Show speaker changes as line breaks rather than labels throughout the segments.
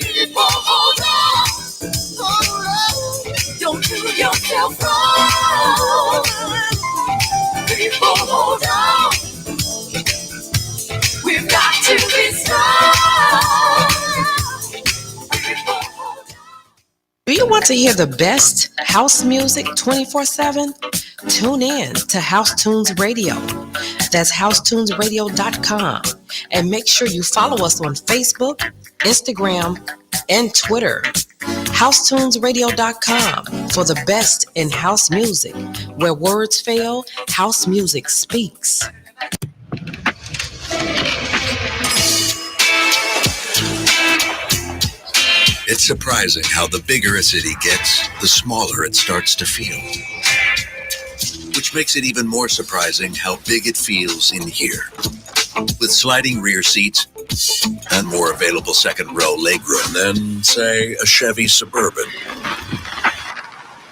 People, hold on. Don't do yourself wrong. People, hold on. We've got to be strong. People, hold on.
Do you want to hear the best house music 24/7? Tune in to House Tunes Radio. That's housetunesradio.com. And make sure you follow us on Facebook, Instagram, and Twitter. HouseTunesRadio.com for the best in house music. Where words fail, house music speaks.
It's surprising how the bigger a city gets, the smaller it starts to feel. Which makes it even more surprising how big it feels in here. With sliding rear seats and more available second row legroom than, say, a Chevy Suburban.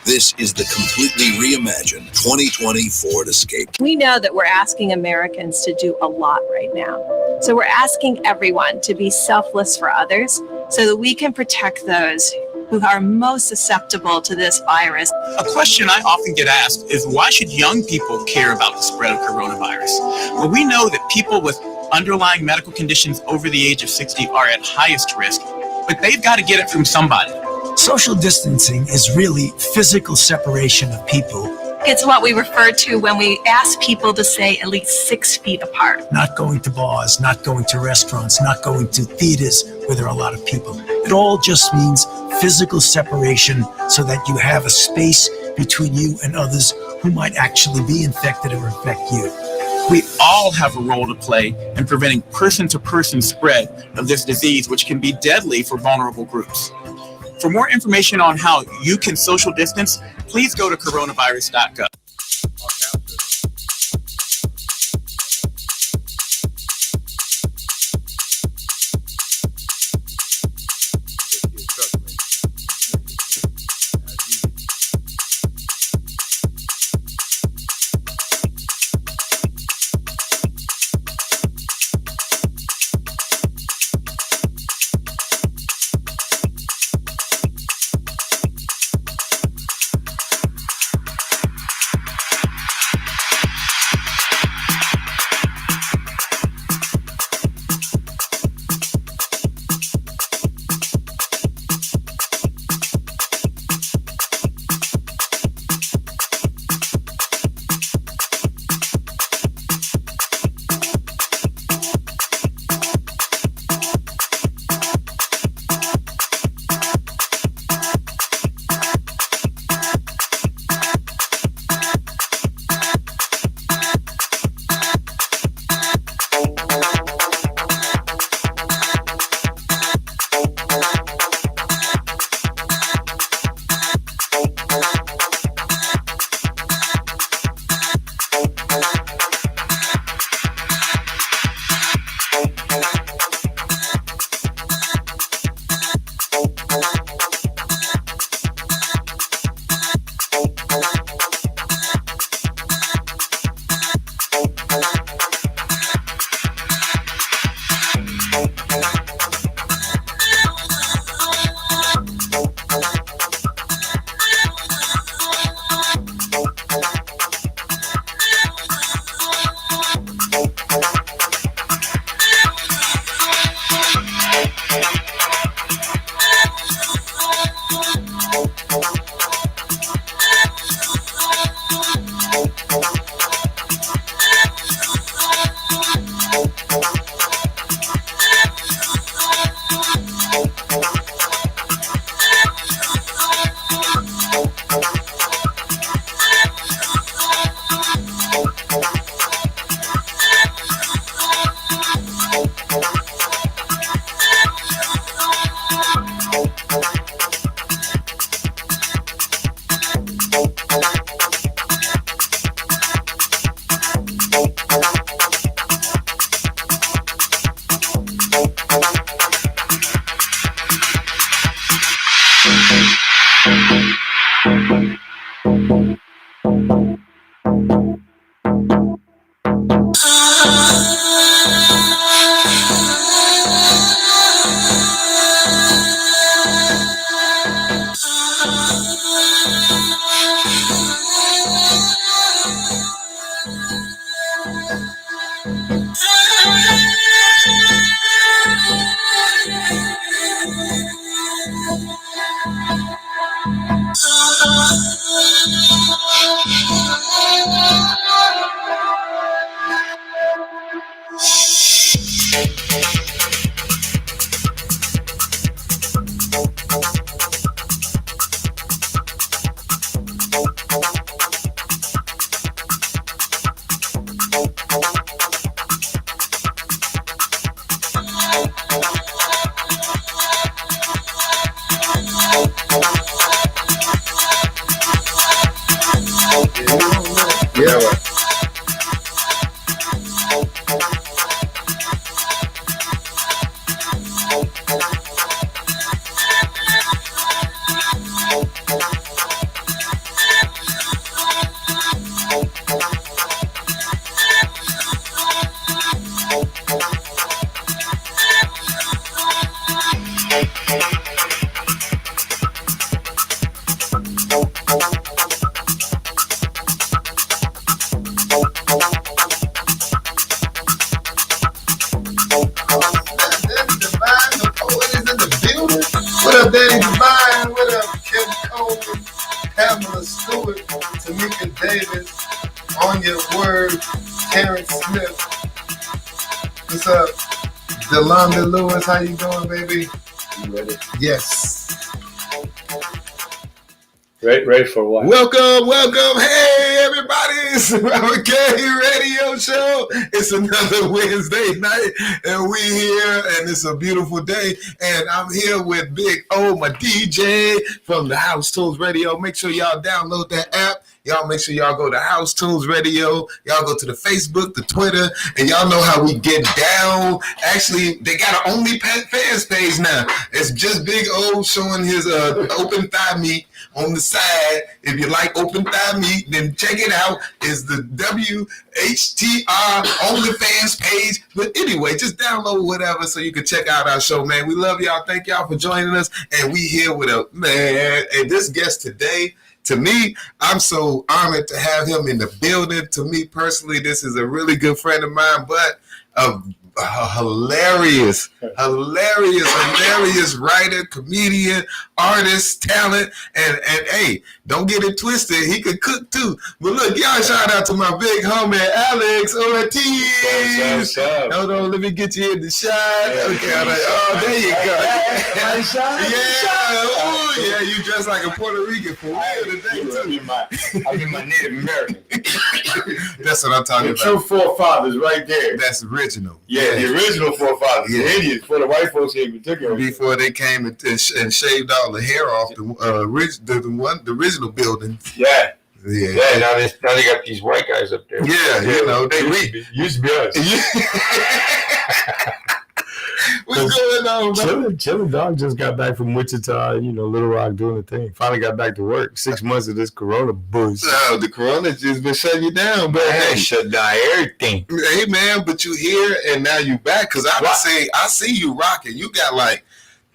This is the completely reimagined 2020 Ford Escape.
We know that we're asking Americans to do a lot right now. So we're asking everyone to be selfless for others so that we can protect those who are most susceptible to this virus.
A question I often get asked is, why should young people care about the spread of coronavirus? Well, we know that people with underlying medical conditions over the age of 60 are at highest risk, but they've got to get it from somebody.
Social distancing is really physical separation of people.
It's what we refer to when we ask people to stay at least 6 feet apart.
Not going to bars, not going to restaurants, not going to theaters where there are a lot of people. It all just means physical separation so that you have a space between you and others who might actually be infected or infect you.
We all have a role to play in preventing person-to-person spread of this disease, which can be deadly for vulnerable groups. For more information on how you can social distance, please go to coronavirus.gov.
Daddy Divine, what up? Kevin Coleman, Pamela Stewart, Tamika Davis, On Your Word, Karen Smith. What's up? Delonda Lewis, how you doing, baby?
You ready?
Yes.
Ready for what?
Welcome. Hey, everybody. It's the Robert K Radio Show. It's another Wednesday night, and we here, and it's a beautiful day. And I'm here with Big O, my DJ from the House Tunes Radio. Make sure y'all download that app. Y'all make sure y'all go to House Tunes Radio. Y'all go to the Facebook, the Twitter, and y'all know how we get down. Actually, they got an OnlyFans page now. It's just Big O showing his open thigh meat on the side. If you like open thigh meat, then check it out. It's the WHTR OnlyFans page. But anyway, just download whatever so you can check out our show, man. We love y'all. Thank y'all for joining us. And we here with a man. And this guest today, to me, I'm so honored to have him in the building. To me personally, this is a really good friend of mine, but a hilarious writer, comedian, artist, talent, and hey, don't get it twisted. He could cook too. But look, y'all shout out to my big homie Alex Ortiz. Hold on, let me get you in the shot. Okay, there you go. Yeah, you dress like a Puerto Rican for real today too.
I'm in my Native American.
That's what I'm talking about.
True forefathers right there.
That's original.
Yeah, the original forefathers.
Yeah.
The Indians, before the white folks came and took it.
Before they came and shaved all the hair off the original building.
Yeah.
Yeah.
Now they got these white guys up there.
Yeah, you know, they
used to be us.
What's going on, man?
Chillin' dog just got back from Wichita, Little Rock doing the thing. Finally got back to work. 6 months of this corona bullshit.
Oh, the corona just been shutting you down, but
hey, shut down everything.
Hey, man, but you here and now you back because I see you rocking. You got like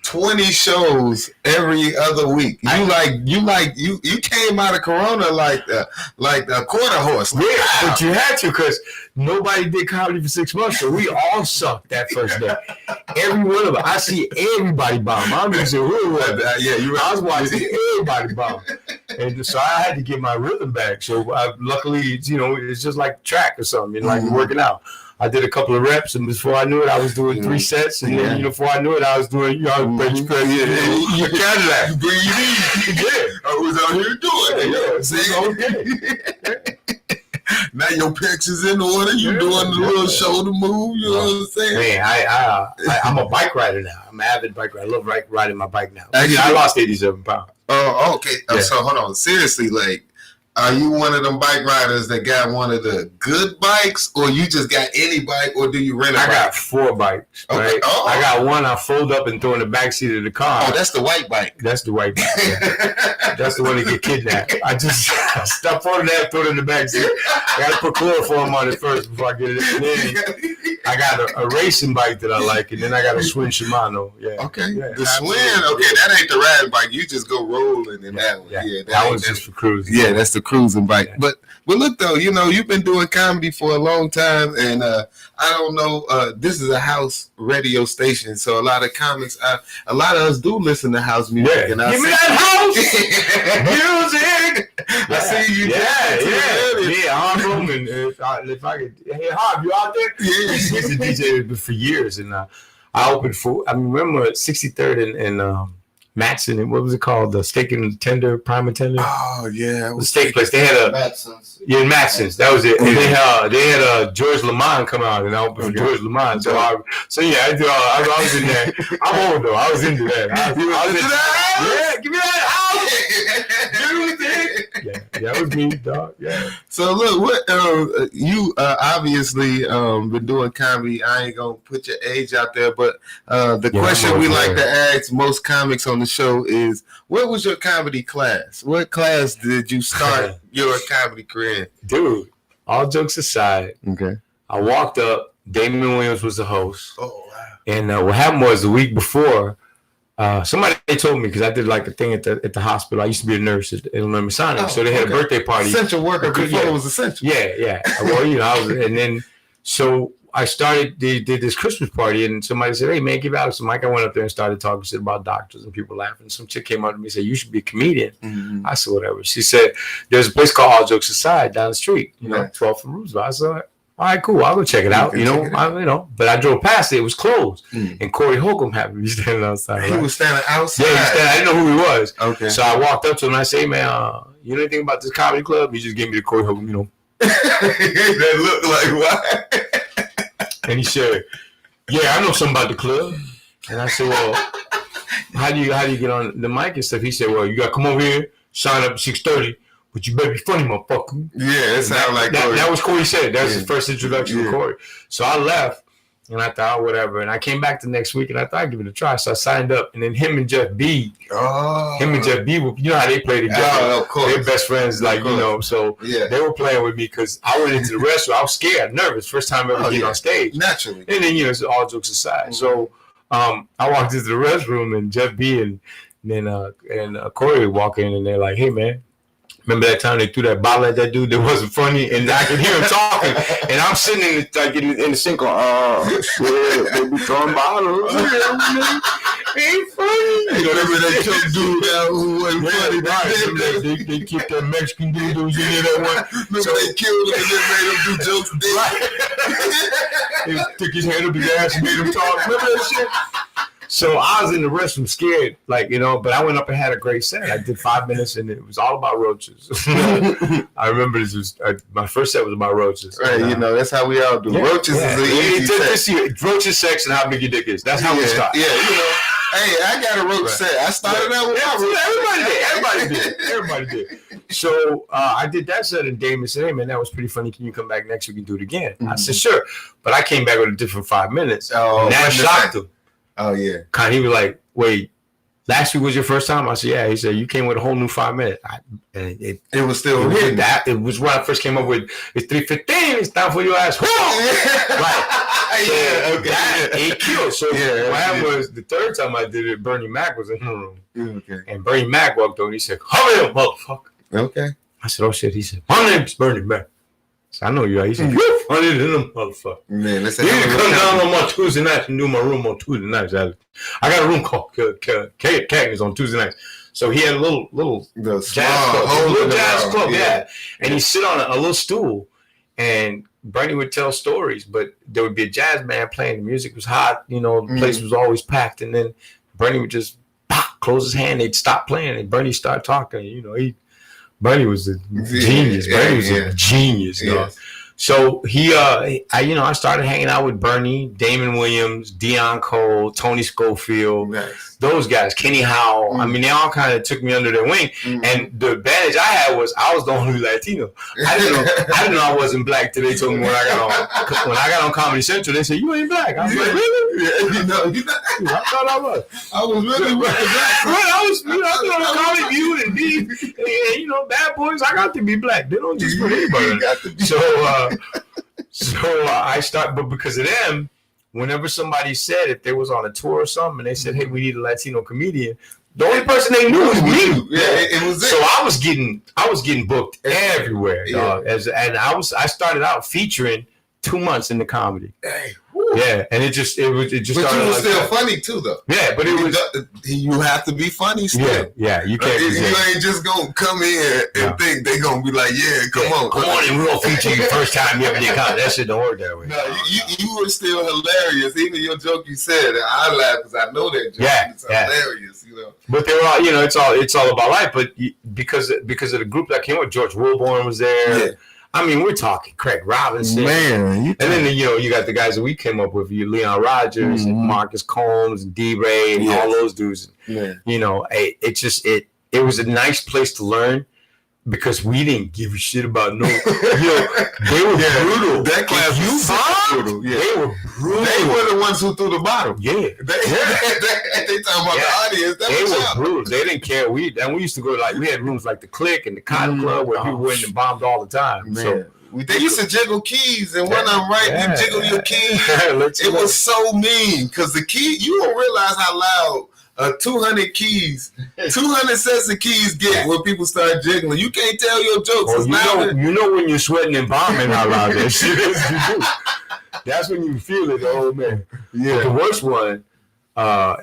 20 shows every other week. You came out of corona like a quarter horse.
Yeah, but you had to because nobody did comedy for 6 months, so we all sucked that first day. Every one of us. I see everybody bomb. I'm just saying, I was watching everybody bomb, and so I had to get my rhythm back. So luckily, it's just like track or something, like working out. I did a couple of reps, and before I knew it, I was doing 3 sets, and then before I knew it, I was doing your Cadillac.
Breathe in.
Yeah,
I was out here doing it.
Yeah,
See?
okay.
Now your pecs is in order. You doing the little shoulder move. You know what I'm saying?
Man, I'm a bike rider now. I'm an avid bike rider. I love riding my bike now. I lost 87 pounds.
Oh, okay.
Yeah.
So hold on. Seriously, like, are you one of them bike riders that got one of the good bikes, or you just got any bike, or do you rent a bike?
I got 4 bikes, right?
Okay. Oh.
I got one I fold up and throw in the back seat of the car.
Oh, that's the white bike.
That's the white bike. Yeah. That's the one that get kidnapped. I just stop folding that, throw it in the back seat. I got to put chloroform on it first before I get it in. And then I got a racing bike that I like, and then I got a Swin Shimano. Yeah.
Okay.
Yeah,
The Swin. Okay, that ain't the ride bike. You just go rolling in that one. Yeah,
that one's just for cruising.
Yeah, that's the cruising bike. Yeah. But look though, you've been doing comedy for a long time, and I don't know. This is a house radio station, so a lot of comics, a lot of us do listen to house music.
Yeah.
And
Give me that house music.
I see you.
Yeah. Harlem, and if I could, hey Harv, you out there?
Yeah.
He's a DJ for years, and I opened for. I remember 63rd and Matson, and what was it called? The Steak and Tender, Prime and Tender.
Oh yeah,
the steak place. They had a
Matson's.
Yeah, Matson's. That was it. And they had George Lamond come out, and I opened for George Lamond. So I was in there. I'm old though. I was into that. I was into that. Yeah, give me that house. Yeah, that was me, dog. Yeah.
So look, what you obviously been doing comedy. I ain't gonna put your age out there, but the question we like to ask most comics on the show is, what was your comedy class? What class did you start your comedy career in?
Dude, all jokes aside,
okay,
I walked up. Damon Williams was the host.
Oh wow!
And what happened was the week before. Somebody told me, because I did like a thing at the hospital. I used to be a nurse at Illinois Masonic, so they had a birthday party.
Essential worker before it was essential.
Yeah. Well, I was, and then so I started, they did this Christmas party, and somebody said, hey, man, give Alex a mic. I went up there and started talking shit about doctors, and people laughing. Some chick came up to me and said, you should be a comedian. I said, whatever. She said, there's a place called All Jokes Aside down the street, 12th from Roosevelt. I said, all right, cool. I'll go check it out. But I drove past it. It was closed. And Corey Holcomb happened to be standing outside.
He was standing outside.
Yeah, he was standing. I didn't know who he was.
Okay.
So I walked up to him and I said, hey, man, you know anything about this comedy club? He just gave me the Corey Holcomb,
That looked like what?
And he said, yeah, I know something about the club. And I said, well, how do you get on the mic and stuff? He said, well, you got to come over here, sign up at 6:30. But you better be funny, motherfucker.
Yeah, it sounded like Corey.
That was Corey said. That was his first introduction to Corey. So I left, and I thought, whatever. And I came back the next week, and I thought I'd give it a try. So I signed up, and then him and Jeff B. Were, you know how they play together.
Oh, of course.
They're best friends, So they were playing with me because I went into the restaurant. I was scared, nervous, first time ever getting on stage. Naturally. And then, it's all jokes aside. So I walked into the restroom, and Jeff B. and Corey walk in, and they're like, hey, man. Remember that time they threw that bottle at that dude that wasn't funny, and I could hear him talking, and I'm sitting in the sink going, they be throwing bottles. Ain't funny.
Remember that choke dude who wasn't funny?
They kicked that Mexican dude who was in there that one.
Remember they killed him and then made him do jokes.
They took his hand up his ass and made him talk. Remember that shit? So I was in the restroom scared, but I went up and had a great set. I did 5 minutes, and it was all about roaches. I remember my first set was about roaches.
Right, that's how we all do.
Yeah,
roaches is the easy set.
Roaches, sex, and how big your dick is. That's how we start.
Yeah, Hey, I got a roach set. I started out with
Everybody did. So I did that set, and Damon said, hey, man, that was pretty funny. Can you come back next week and do it again? I said, sure. But I came back with a different 5 minutes. And that shocked him.
Oh, yeah.
He was like, wait, last week was your first time? I said, yeah. He said, you came with a whole new 5 minutes.
It was still hitting.
It was when I first came up with, it's 3:15. It's time for your ass. Right. It killed. So what happened was the third time I did it, Bernie Mac was in the room.
Okay.
And Bernie Mac walked over and he said, hurry up, motherfucker.
Okay.
I said, oh, shit. He said, my name's Bernie Mac. I know you are. He said, you're funny than them motherfucker. Man, you need to come down on my Tuesday nights and do my room on Tuesday nights. I got a room called Cactus on Tuesday nights. So he had a little jazz club, and he'd sit on a little stool, and Bernie would tell stories, but there would be a jazz band playing. The music was hot, the place was always packed, and then Bernie would just close his hand. They'd stop playing, and Bernie started talking. Bernie was a genius. Bernie was a genius, dog. So I started hanging out with Bernie, Damon Williams, Deion Cole, Tony Schofield, those guys, Kenny Howell. I mean, they all kind of took me under their wing. And the advantage I had was I was the only Latino. I didn't know I wasn't black till they told me when I got on Comedy Central. They said, "You ain't black." I was like, "Really?" I thought I was.
I was really black.
I was on Comedy View and Bad Boys. I got to be black. They don't just put anybody. So I started, but because of them, whenever somebody said if they was on a tour or something, and they said, "Hey, we need a Latino comedian," the only person they knew was me.
It was it.
So I was getting booked everywhere, dog. And I started out featuring 2 months in the comedy.
Hey.
Yeah, and it just started. But you
were still funny too, though.
Yeah, but it was.
You have to be funny still.
Yeah, you can't.
You ain't just gonna come in and think they gonna be like, come on,
and we'll feature you first time you ever did comedy. That shit don't work that way.
No, you were still hilarious. Even your joke you said, I laughed because I know that joke. It's hilarious,
But they were all, it's all about life. But because of the group that came with, George Wilborn was there. Yeah. I mean, we're talking Craig Robinson.
Man.
And then, you got the guys that we came up with, Leon Rogers and Marcus Combs and D-Ray and all those dudes. Yeah. It was a nice place to learn because we didn't give a shit about no. They were brutal.
That class was brutal. Yeah.
They were brutal.
They were the ones who threw the bottle.
Yeah.
They talking about the audience.
They were brutal. They didn't care. We used to go we had rooms like the Click and the Cotton Club where people went and bombed all the time.
Man.
So
they used to jiggle keys, and when I'm right, you jiggle your keys. It was so mean because the key, you don't realize how loud 200 keys, 200 sets of keys get when people start jiggling. You can't tell your jokes.
You know when you're sweating and bombing how loud that shit is. That's when you feel it, oh man.
Yeah.
But the worst one,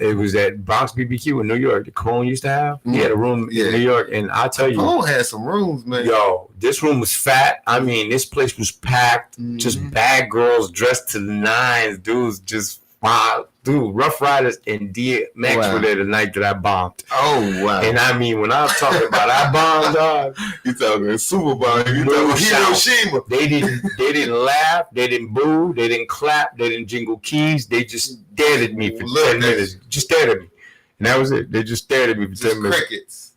it was at Bronx BBQ in New York. The KANE used to have. He had a room in New York, and I tell you,
KANE had some rooms, man.
yo, this room was fat. I mean, this place was packed. Just bad girls dressed to the nines, dudes just wild. Dude, Rough Riders and DMX were there the night that I bombed.
Oh, wow.
And I mean, when I'm talking about I bombed, dog,
You talking super bomb. You talking Hiroshima.
they didn't laugh, they didn't boo, they didn't clap, they didn't jingle keys. They just stared at me for 10 minutes. Just stared at me. And that was it. They just stared at me for 10 minutes.
Crickets.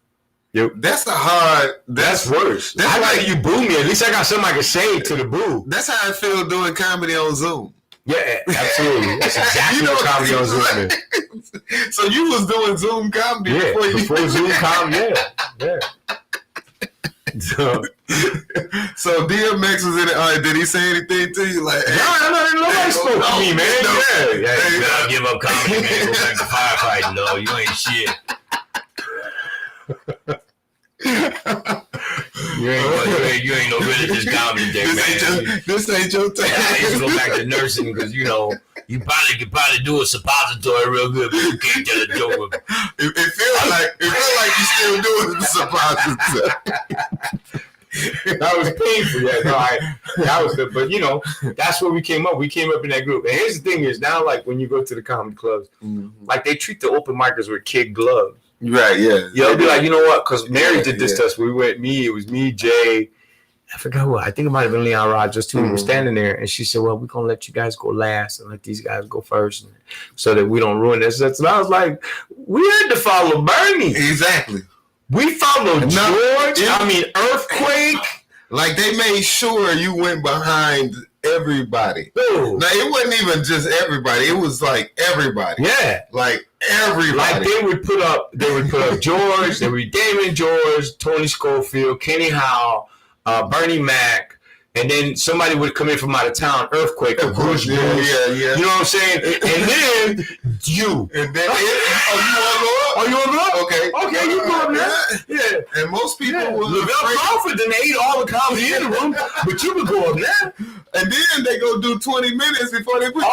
Yep.
That's
worse. I like you boo me. At least I got something I can say to the boo.
That's how I feel doing comedy on Zoom.
Yeah, absolutely. That's exactly what comedy on Zoom is.
So you was doing Zoom comedy
before Zoom comedy, yeah.
So DMX was in it. Did he say anything to you? Like,
no, nobody spoke to me, man.
No.
Yeah, you gotta give up comedy, man. Go back to firefighting, though. You ain't shit. You ain't no religious comedy day, man.
This ain't your time.
I used to go back to nursing because you could probably do a suppository real good, but you can't tell a joke.
It feels like you still doing the suppository.
That was painful. Yeah, that was good. But that's where we came up. We came up in that group. And here's the thing: is now like when you go to the comedy clubs, like they treat the open micers with kid gloves.
Right, yeah.
They'll be like, you know what? Because Mary did this to us. It was me, Jay. I forgot who. I think it might have been Leon Rogers too. We were standing there, and she said, "Well, we're gonna let you guys go last and let these guys go first, so that we don't ruin this." And I was like, "We had to follow Bernie.
Exactly.
We followed George. Earthquake.
Like they made sure you went behind everybody.
Dude.
Now it wasn't even just everybody. It was like everybody.
Yeah,
like everybody.
Like they would put up George. There would be Damon George, Tony Schofield, Kenny Howe, Bernie Mac. And then somebody would come in from out of town, Earthquake, or Bruce.
Yeah.
You know what I'm saying? And then you.
And then, you want to go up?
Okay, you go up there. Yeah.
And most people will.
Lavelle Crawford then ate all the comedy in the room, but you would go up there.
And then they go do 20 minutes before they put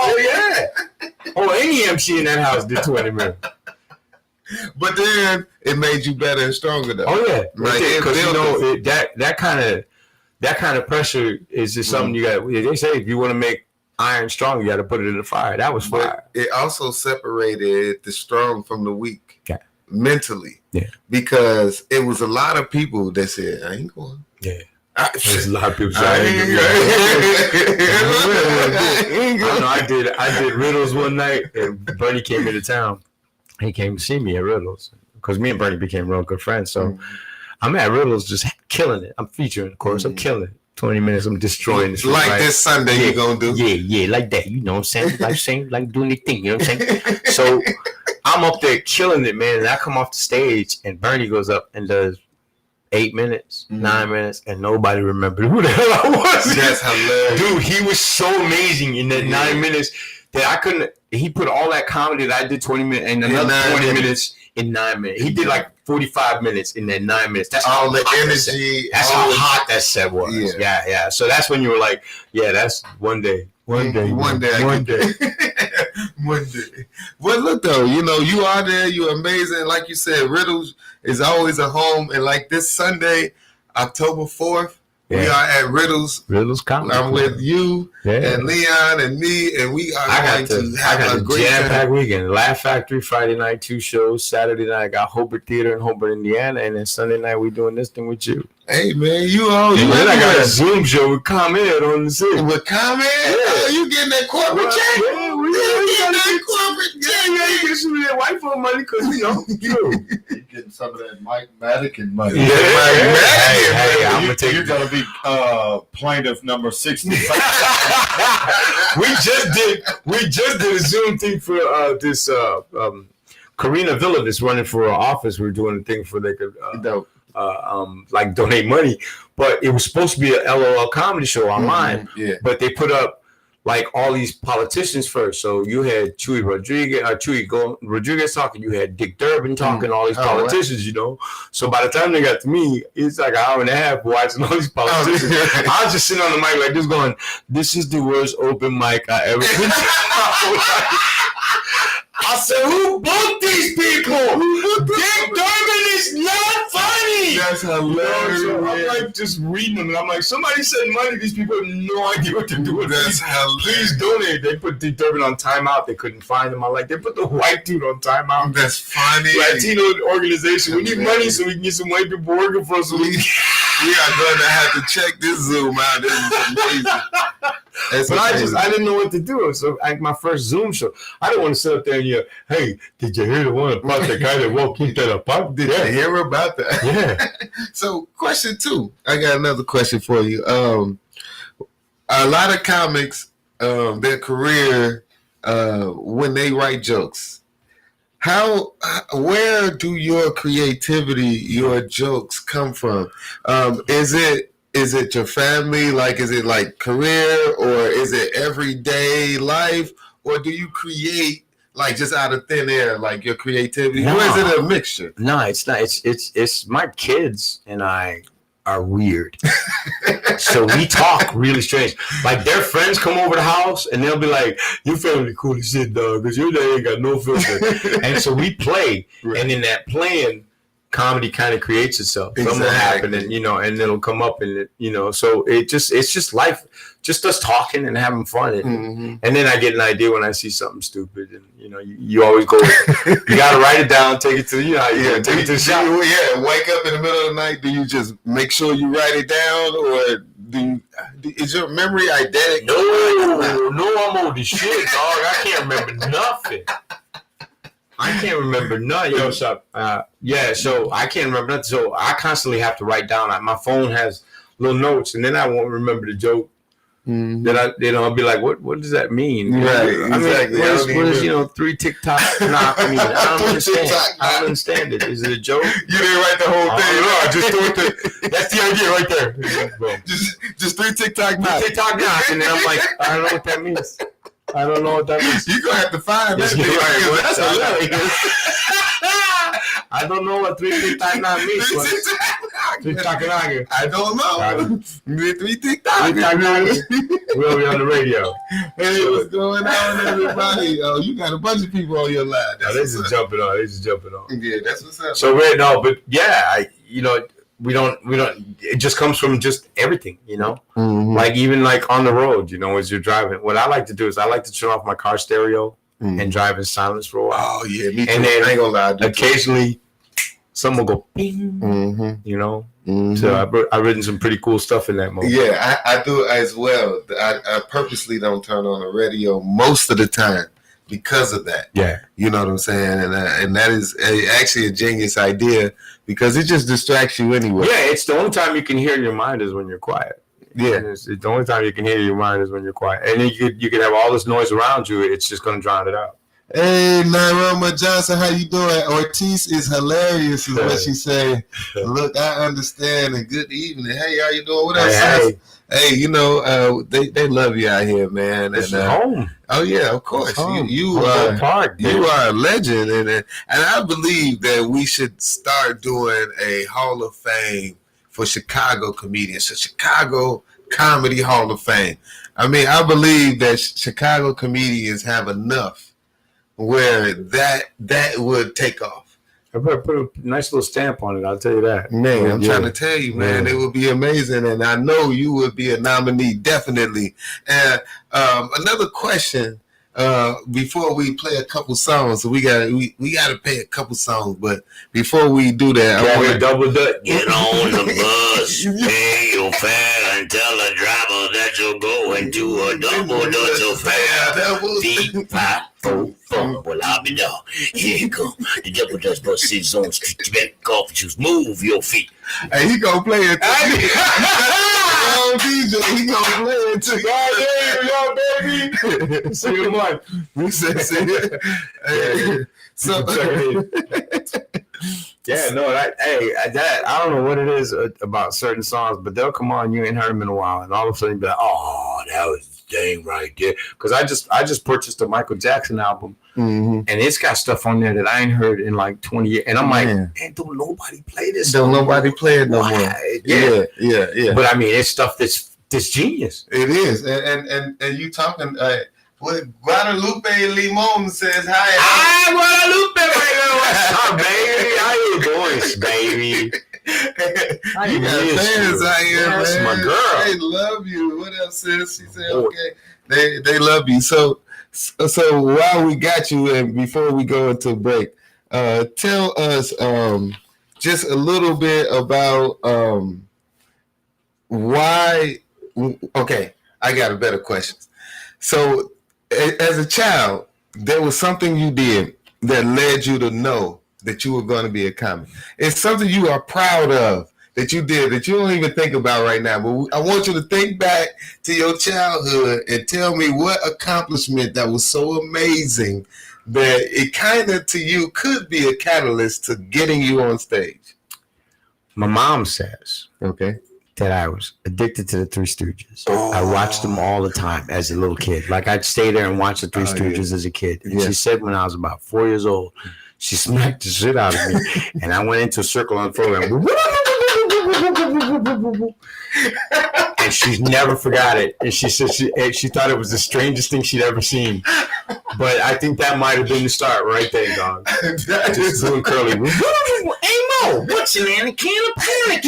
any MC in that house did 20 minutes.
But then it made you better and stronger, though.
Oh, yeah.
Right.
Because, that kind of pressure is just something you got. They say if you want to make iron strong, you got to put it in the fire. That was fire.
But it also separated the strong from the weak mentally.
Yeah.
Because it was a lot of people that said, I ain't going.
Yeah. There's a lot of people saying, I did Riddles one night, and Bernie came into town. He came to see me at Riddles because me and Bernie became real good friends. So I'm at Riddles just killing it. I'm featuring, of course. I'm killing it. 20 minutes, I'm destroying this.
Like this Sunday you're going to do?
Yeah, like that. You know what I'm saying? Like doing the thing, you know what I'm saying? So I'm up there killing it, man. And I come off the stage, and Bernie goes up and does 8 minutes, 9 minutes, and nobody remembered who the hell I was.
That's hilarious.
Dude, he was so amazing in that 9 minutes that I couldn't. He put all that comedy that I did 20 minutes and another 20 minutes in 9 minutes. He did like 45 minutes in that 9 minutes. That's
all the energy.
That's how hot that set was. Yeah. So that's when you were like, yeah, that's one day. One day.
One day. Well, look though, you are there. You're amazing. Like you said, Riddles is always a home. And like this Sunday, October 4th, we are at Riddles Comedy. I'm with you and Leon and me, and we are going to have a great
jam-packed weekend. Laugh Factory Friday night, 2 shows. Saturday night I got Hobart Theater in Hobart, Indiana, and then Sunday night we doing this thing with you.
Hey man, then
I got a Zoom show with KANE on the scene.
With KANE? Oh, you getting that corporate check?
Yeah, you getting that corporate check. Yeah, you get some of that white phone money because
you getting some of that Mike Madigan money.
Yeah, hey, I'm gonna take.
You're gonna be plaintiff number 65.
We just did a Zoom thing for this Karina Villa that's running for office. We're doing a thing for they could like donate money, but it was supposed to be a LOL comedy show online. But they put up like all these politicians first. So you had Rodriguez talking, you had Dick Durbin talking, all these politicians, you know. So by the time they got to me, it's like an hour and a half watching all these politicians. I was just sitting on the mic like this going, this is the worst open mic I ever been to. I said, who booked these people? Dick Durbin is not funny.
That's hilarious.
So I'm like just reading them, and I'm like, somebody sent money. These people have no idea what to do with
That's hilarious.
Please donate. They put Dick Durbin on timeout. They couldn't find him. I'm like, they put the white dude on timeout.
That's funny.
Latino organization. We need money so we can get some white people working for us. So we
are going to have to check this Zoom out. This is amazing.
But I didn't know what to do. So like my first Zoom show, I didn't want to sit up there and yell, hey, did you hear the one about the guy that walked into the park?
Did you hear about that?
Yeah.
So question 2, I got another question for you. A lot of comics, their career, when they write jokes, where do your creativity, your jokes come from? Is it your family? Like, is it like career, or is it everyday life, or do you create like just out of thin air, like your creativity, or is it a mixture?
No, it's not. It's my kids and I are weird, so we talk really strange. Like their friends come over the house and they'll be like, "Your family cool as shit, dog, because your dad ain't got no filter." And so we play, and in that playing, comedy kind of creates itself. Something will happen, and and it'll come up, and so it's just life, just us talking and having fun, and then I get an idea when I see something stupid, and you always go, you gotta write it down, take it to take it to the shop.
Wake up in the middle of the night. Do you just make sure you write it down, or is your memory eidetic?
No, I'm old as shit, dog. I can't remember nothing. I can't remember nothing. So I can't remember nothing. So I constantly have to write down. My phone has little notes, and then I won't remember the joke. Then I'll be like, what does that mean?
Right.
I mean,
Exactly.
what is 3 TikTok? Nah, I mean, I don't understand. I don't understand it. Is it a joke?
You didn't write the whole thing.
No, I just threw it. That's the idea right there.
Just 3 TikTok knots.
TikTok knots, and then I'm like, I don't know what that means. I don't know what that means.
You're going to have to find that.
Well, that's hilarious. I don't know what 3 TikTok knot means. 3 TikTok knot.
I don't know. 3 TikTok.
We'll be on the radio.
Hey, what's going on, everybody? Oh, you got a bunch of people on your line.
They just jumping on.
Yeah, that's what's up.
So we don't. It just comes from just everything, Like even like on the road, as you're driving. What I like to do is I like to turn off my car stereo and drive in silence for a while.
Oh yeah, me too.
And then
I ain't gonna lie,
occasionally someone will go, ping, So I've written some pretty cool stuff in that moment.
Yeah, I do as well. I purposely don't turn on the radio most of the time because of that.
Yeah.
You know what I'm saying? And that is actually a genius idea because it just distracts you anyway.
Yeah, it's the only time you can hear your mind is when you're quiet.
Yeah.
It's the only time you can hear your mind is when you're quiet. And then you can have all this noise around you. It's just going to drown it out.
Hey, Nairoma Johnson, how you doing? Ortiz is hilarious is what she say. Look, I understand, and good evening. Hey, how you doing? What else? Hey, they love you out here, man.
It's home.
Oh yeah, of course. You are a legend, and I believe that we should start doing a Hall of Fame for Chicago comedians, so Chicago Comedy Hall of Fame. I mean, I believe that Chicago comedians have enough where that would take off.
I better put a nice little stamp on it, I'll tell you that.
Man, I'm trying to tell you, man, it would be amazing, and I know you would be a nominee, definitely. And another question, before we play a couple songs, so we gotta play a couple songs, but before we do that, I want to
double dutch.
Get on the bus, pay your fare, and tell the driver that you're going to a double dutch affair. 3, 5, 4, 4. Well, I'll be down. Here you go. The double dutch bus is on street. Tibet coffee juice. Move your feet.
Hey, he gonna play it. DJ, he gonna play it too.
Y'all, baby. See you tomorrow.
We said, hey, so.
Yeah, no, I don't know what it is about certain songs, but they'll come on, you ain't heard them in a while, and all of a sudden you'll be like, oh, that was dang right there. Because I just purchased a Michael Jackson album,
Mhm.
and it's got stuff on there that I ain't heard in like 20 years. And I'm like,
Man.
man, don't nobody play this?
Don't
no
nobody
more.
play it no
Why?
more.
Yeah.
Yeah.
But I mean, it's stuff that's genius.
It is. And you talking what Guadalupe Limon says hi.
Hi, Guadalupe, what's up, baby? How you doing, baby?
You got fans out here,
That's
man.
my girl.
They love you. What else, sis? She said, okay. They love you. So while we got you, and before we go into break, tell us just a little bit about why. Okay, I got a better question. So, as a child, there was something you did that led you to know that you were going to be a comic. It's something you are proud of that you did that you don't even think about right now. But I want you to think back to your childhood and tell me what accomplishment that was so amazing that it kind of to you could be a catalyst to getting you on stage.
My mom says
Okay.
that I was addicted to the Three Stooges. I watched them all the time as a little kid. Like I'd stay there and watch the Three Stooges as a kid. And she said when I was about 4 years old, she smacked the shit out of me, and I went into a circle on the floor and she's never forgot it. And she said she thought it was the strangest thing she'd ever seen. But I think that might have been the start right there, dog. Just doing curly. Hey Mo, what's in a can of panic?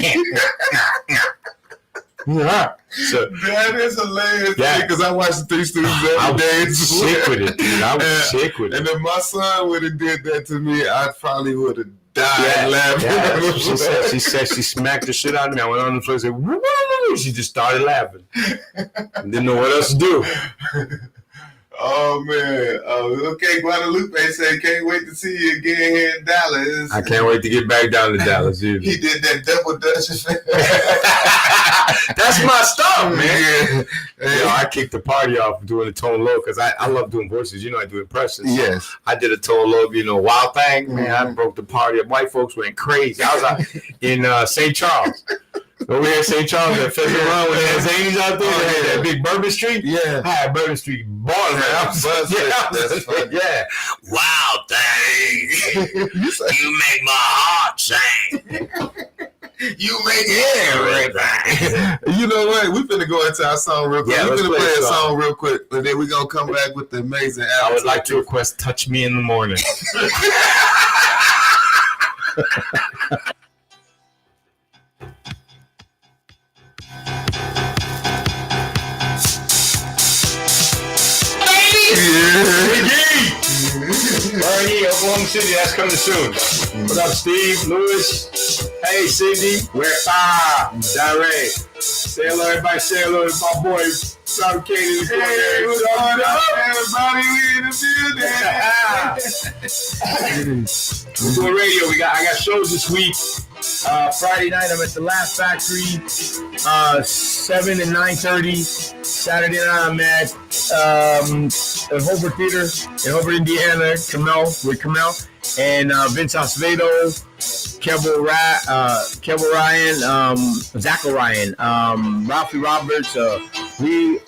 Yeah. So
that is hilarious because I watched the Three Stooges every day.
I was sick with it, dude. I was sick with it.
And if my son would have did that to me, I probably would have died laughing.
Yeah. She said she smacked the shit out of me. I went on the floor and said, woo! She just started laughing. Didn't know what else to do.
Oh, man. Okay, Guadalupe said, can't wait to see you again here in Dallas.
I can't wait to get back down to Dallas, dude.
He did that double dutch.
That's my stuff, man. Yo, I kicked the party off doing the tone low because I love doing voices. You know, I do impressions.
Yes.
I did a tone low, wild thing. Man, I broke the party up. White folks went crazy. I was out in St. Charles. Over here in St. Charles, that Federal Run, when they had Zanies out there, they had that big Bourbon Street.
Yeah.
I had Bourbon Street balling.
That's funny.
Yeah. Wow, thing. You make my heart sing.
You make everything. You know what? We're finna go into our song real quick.
Yeah,
we're
let's
gonna
play
play a
a
song real quick, and then we're gonna come back with the amazing album.
I would like to request Touch Me in the Morning. Bernie, Oklahoma City, that's coming soon. What up, Steve, Lewis? Hey, Cindy, where Direct. Say hello, everybody. Say hello to my boy, Son KANE in the corner.
Hey, what's going on, everybody? We in the building.
We're doing radio. I got shows this week. Friday night, I'm at the Laugh Factory, 7 and 9:30. Saturday night, I'm at Hobart Theater in Hobart, Indiana, with Camel, and Vince Acevedo, Kevo Ryan, Zach Ryan, Ralphie Roberts, Lee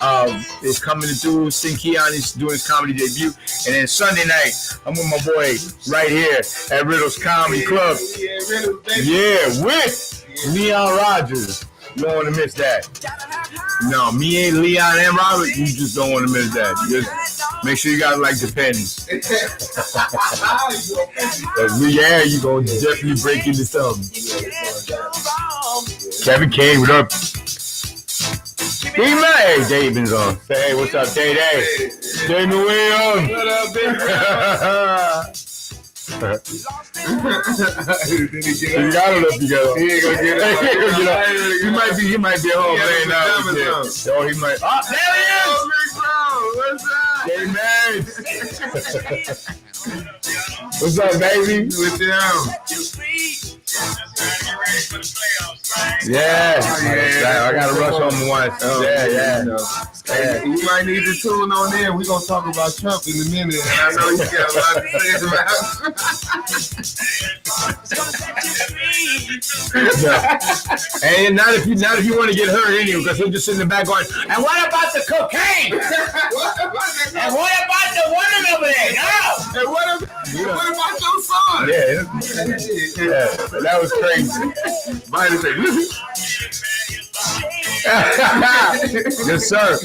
is coming to do. Sing Keon is doing his comedy debut, and then Sunday night, I'm with my boy right here at Riddle's Comedy Club. Yeah, with Leon Rogers. You don't want to miss that. No, me and Leon and Robert, you just don't want to miss that. Just make sure you got like the pennies. Yeah, you gonna definitely break into something. Kevin KANE, what up? Hey, David's on. Say, hey, what's up, Day? Damon Williams. What up, big he got it up together. He ain't gonna get it. He might be at home playing now. So he might. Oh, there he is! What's up, baby? What's down? Yeah, I gotta rush home once. Yeah.
You might need to tune on in. We're going to talk about Trump in a minute. And I know you got a lot to say about
And not if you want to get hurt anyway, because he'll just sit in the back going, and what about the cocaine? And what about the woman over there? No.
And what about your son?
Yeah, that was crazy.
Might have said,
Yes, sir.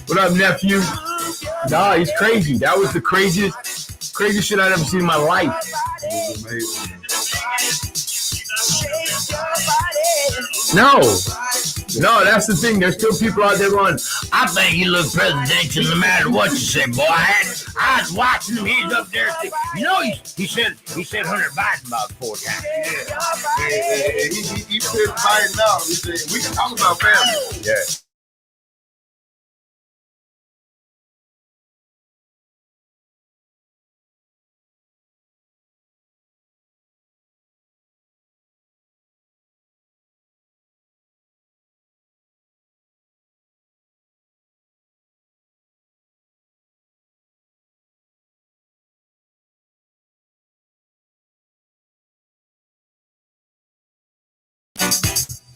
What up, nephew? Nah, he's crazy. That was the craziest shit I've ever seen in my life. No, that's the thing. There's still people out there going, I think you look presidential no matter what you say, boy. I was watching him. He's up there. You know, he said Hunter Biden about 4 times.
He said Biden out. He said, we can talk about family.
Yeah.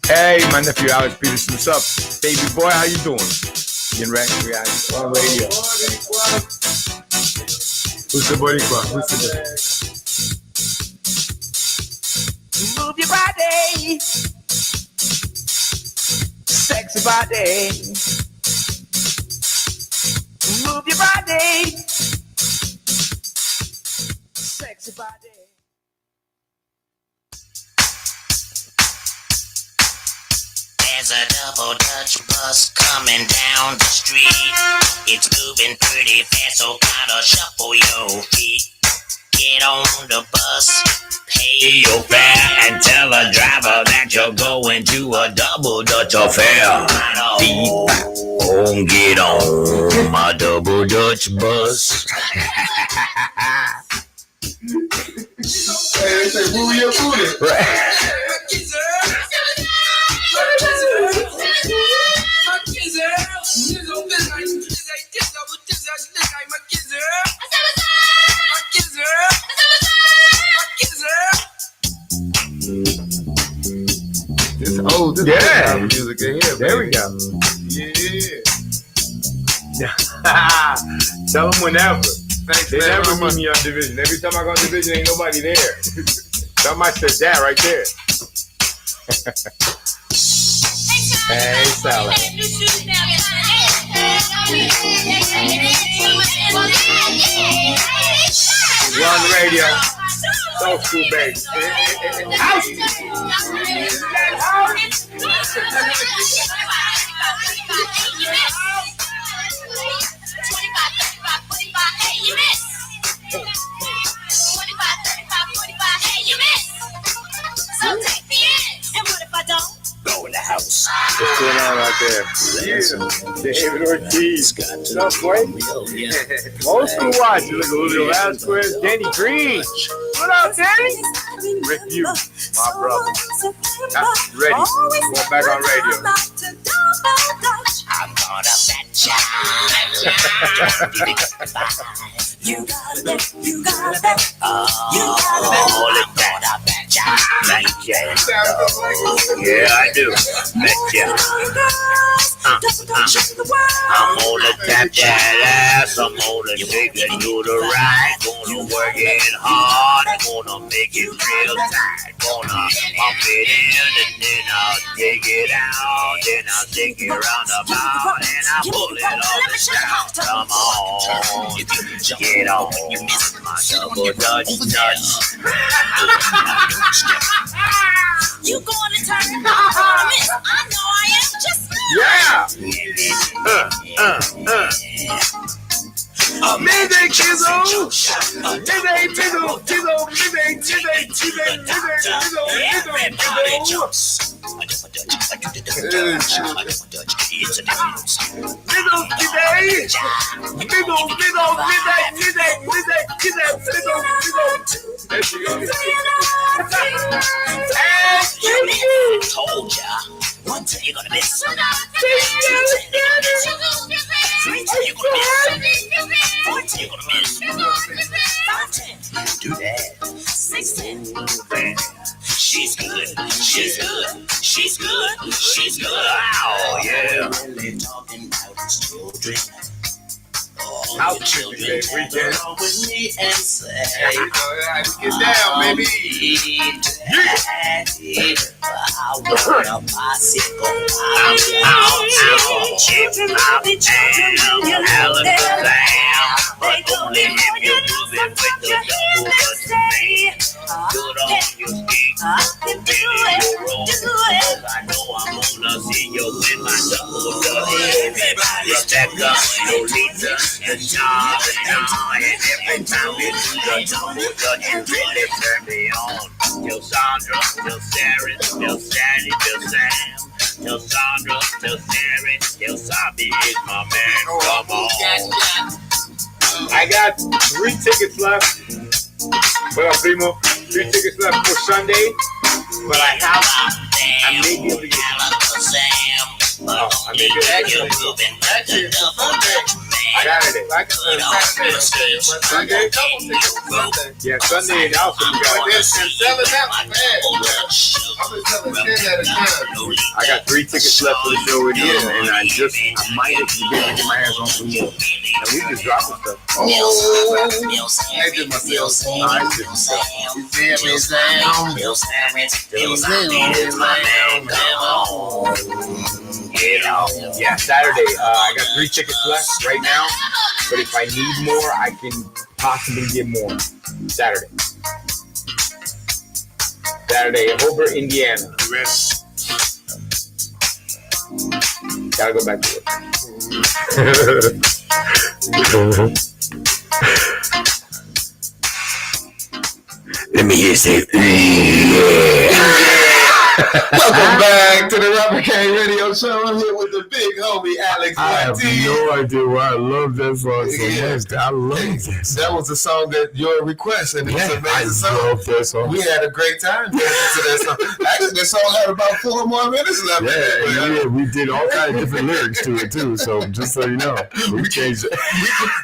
Hey, my nephew Alex Peterson, what's up? Baby boy, how you doing? Getting ready on radio. Who's the Boricua? Who's the
Move your body, sexy body. Move your body, sexy body.
There's a double Dutch bus coming down the street. It's moving pretty fast, so gotta shuffle your feet. Get on the bus, pay your fare, and tell the driver that you're going to a double Dutch affair. Get on my double Dutch bus.
Hey, they say, move your booty. This old, this music in here.
There we go.
Yeah.
Tell them whenever.
Thanks,
They
man.
never meet me on division. Every time I go on division, ain't nobody there. Somebody said that right there. Hey, Sally. We're on the radio. Soul School, baby. House.
Go in the house.
What's going on out there? David Ortiz. What's up, boy? Old school watch. You look at Julio Vasquez, Danny Green. What up, Danny? Rick you, my brother. Ready. Going back on radio.
I'm gonna bet ya. You got it. Oh, I'm gonna bet ya. Thank you. Yeah, I do. Bet ya. I'm gonna tap that ass. I'm gonna take it to the right. Gonna work it hard. Gonna make it real tight. Gonna pump it in and then I'll take it out. Then I'll take it round about and I'll pull it all down. Come on, get on my double Dutch.
You gonna turn me on miss? I know I am just
Midday Chisel. Midday Tizzle.
Everybody jumps.
There she goes.
Told ya. One day you're gonna miss. 3, 2, you're gonna miss. 4, 2, you're gonna miss. 5, 10, do that. 6, 10, she's good. She's good. She's good. She's good. Oh, yeah. Really talking about his children.
How children weekend
with me and say,
get down, baby.
Daddy, I want a bicycle. But only if you move it with the double button. Good on your feet. Baby, you roll. I know I'm gonna see you with my double button. Rebecca, Lolita, and John, and every time we do the double button, really turn me on. Till Sandra, till Sarah, till Sandy, till Sam. Till Sandra, till Sarah, till Sabi is my man. Come on.
I got 3 tickets left. Well, 3 more. 3 tickets left for Sunday. But I may be able to get I may be able to get Saturday. Sunday? Yeah, Sunday and also we got I got 3 tickets left for the show with you, and I might actually be able to get my hands on some more. And we just dropped the stuff.
I did myself.
Yeah, Saturday. I got 3 tickets left right now, but if I need more, I can possibly get more. Saturday, Hobart, Indiana. Gotta go back to work.
Let me hear you say,
Welcome back to the Robert K Radio Show. I'm here with the big homie Alex.
I have
Ortiz.
no idea why I love that song so much. I love that song.
That was a song that your request, and it was an amazing song.
Love that song.
We had a great time dancing to that song. Actually, the song had about 4 more minutes left.
Yeah, we did all kinds of different lyrics to it too. So just so you know, we changed it.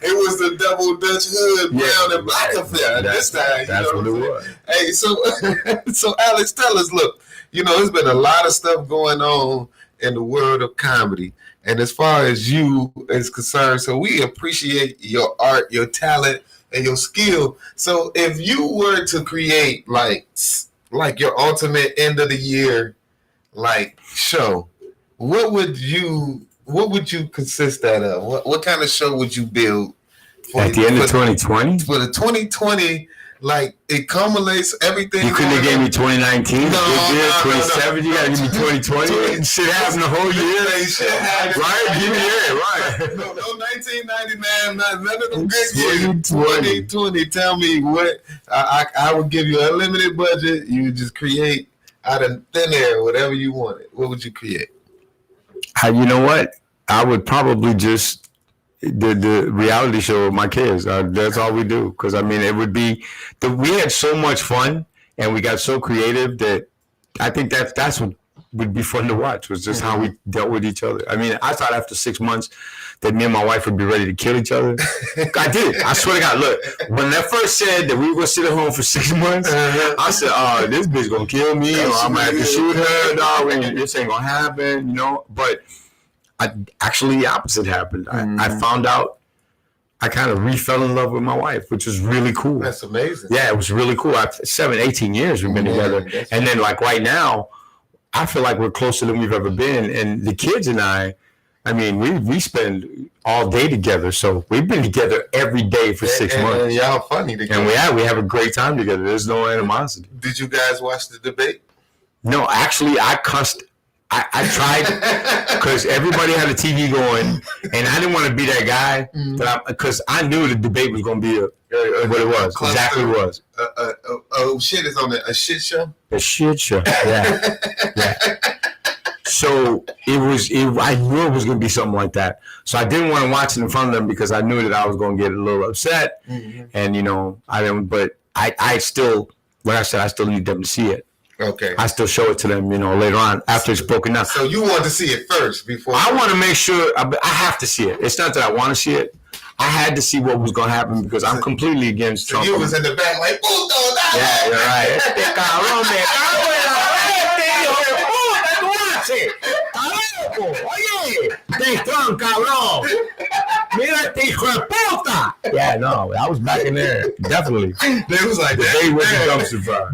It was the double Dutch hood, brown and black affair this time.
That's what it was.
Hey, so Alex, tell us, look, there's been a lot of stuff going on in the world of comedy. And as far as you is concerned, so we appreciate your art, your talent, and your skill. So if you were to create like your ultimate end of the year show, what would you consist that of? What kind of show would you build
at the end of 2020?
For the 2020. It accumulates everything.
You couldn't have gave me 2019.
No,
27. You gotta give me 2020. Shit happened the whole year. Right? Give me that. Right.
No 1999. None of them good years. 2020. Tell me what I would give you a limited budget. You would just create out of thin air whatever you wanted. What would you create?
You know what? I would probably just. The reality show with my kids. That's all we do. Because it would be we had so much fun and we got so creative that I think that's what would be fun to watch. Was just how we dealt with each other. I thought after 6 months that me and my wife would be ready to kill each other. I did. I swear to God. Look, when I first said that we were gonna sit at home for 6 months, I said, "Oh, this bitch gonna kill me, or I'm gonna have to shoot her. Dog, this ain't gonna happen." But. Actually, the opposite happened. I found out I kind of fell in love with my wife, which was really cool.
That's amazing.
Yeah, it was really cool. 18 years we've been together. And then right now, I feel like we're closer than we've ever been. And the kids and I we spend all day together. So we've been together every day for 6 months.
And y'all funny together.
And we have a great time together. There's no animosity.
Did you guys watch the debate?
No, actually, I cussed. I tried because everybody had a TV going, and I didn't want to be that guy because I knew the debate was going to be what it was. Exactly what it was.
Shit is on a shit show?
A shit show, yeah. So I knew it was going to be something like that. So I didn't want to watch it in front of them because I knew that I was going to get a little upset. Mm-hmm. And, I didn't, but I still, like I said, I still need them to see it.
Okay.
I still show it to them, later on after it's broken down.
So you want to see it first before?
I want to make sure. I have to see it. It's not that I want to see it. I had to see what was going to happen because I'm completely against Trump.
You was in the back like, puto,
yeah, you're right. Yeah, no, I was back in there. Definitely.
They was like,
they was the dumpster fire.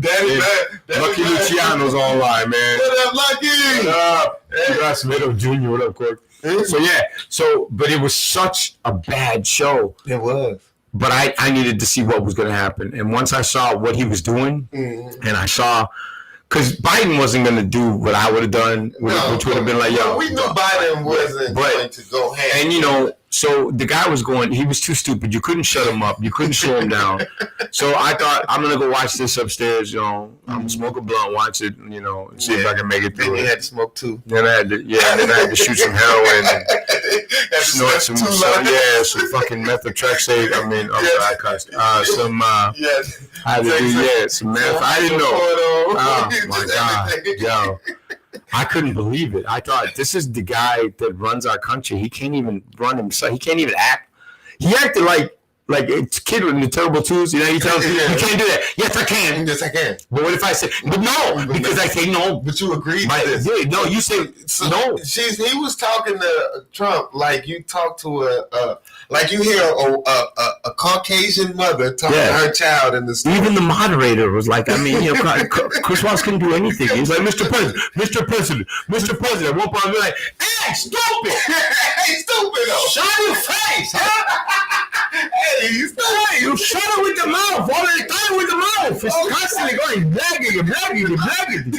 Lucky Luciano's online, man.
What up, Lucky?
What up? Congrats, Middle Jr. What up, Cork? But it was such a bad show.
It was.
But I needed to see what was going to happen. And once I saw what he was doing, and I saw, because Biden wasn't going to do what I would have done, which would have been like, yo.
We knew Biden wasn't going to go ahead.
And, so the guy was going, he was too stupid. You couldn't shut him up. You couldn't slow him down. So I thought, I'm going to go watch this upstairs, I'm going to smoke a blunt, watch it, and see if I can make it through.
Then you had to smoke too.
Then I had to shoot some heroin and snort some fucking methotrexate. I cussed. I had to do, some meth. I didn't know. Oh, my God. Yo. I couldn't believe it. I thought, this is the guy that runs our country. He can't even run himself. He can't even act. He acted like it's kid with the terrible twos. He tells me, you can't do that. Yes, I can.
Yes, I can.
But what if I say, but no, because I say no.
But you agreed
to
this.
Yeah, no, you say no.
He was talking to Trump like you talk to like you hear a Caucasian mother talking to her child in the store.
Even the moderator was like, Chris Wallace couldn't do anything. He's like, Mr. President. At one point, I'd be like, hey, stupid.
Hey, stupid.
Shut your face, huh?
Hey,
you shut it with the mouth. All the time with the mouth. It's constantly going, blagging.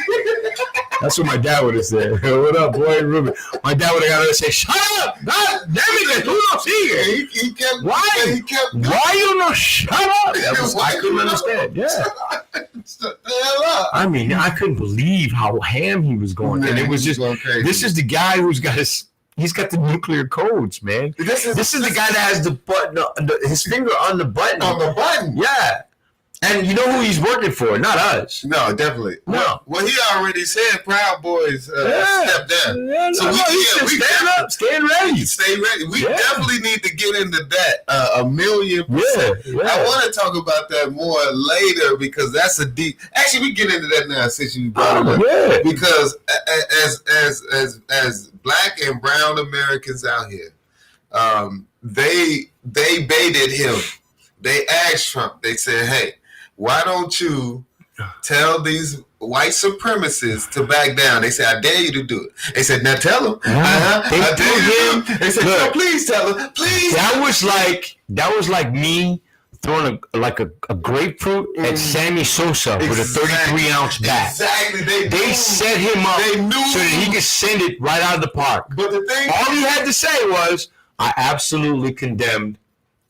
That's what my dad would have said. What up, boy? Ruben? My dad would have got to say, shut up. God damn it, tú no sigues.
He kept.
Why? Why you not shut up? I couldn't understand. Yeah.
Shut the hell up.
I couldn't believe how ham he was going. And it was just, this is the guy who's got he's got the nuclear codes, man. This is the guy that has the button, his finger on the button.
On the button?
Yeah. And you know who he's working for? Not us.
No, definitely.
No.
Well, he already said Proud Boys step down.
Yeah, so we stand up, stand ready.
Stay ready. We definitely need to get into that 1,000,000%. I want to talk about that more later because that's a deep. Actually, we get into that now since you brought it up.
Yeah.
Because as Black and brown Americans out here, they baited him. They asked Trump. They said, "Hey, why don't you tell these white supremacists to back down?" They said, "I dare you to do it." They said, "Now tell them." I dare you to. They said, "No, please tell them, please."
That was like me throwing a grapefruit at Sammy Sosa with a 33-ounce bat.
Exactly.
They set him up so that he could send it right out of the park.
But the thing,
all he had to say was, "I absolutely condemned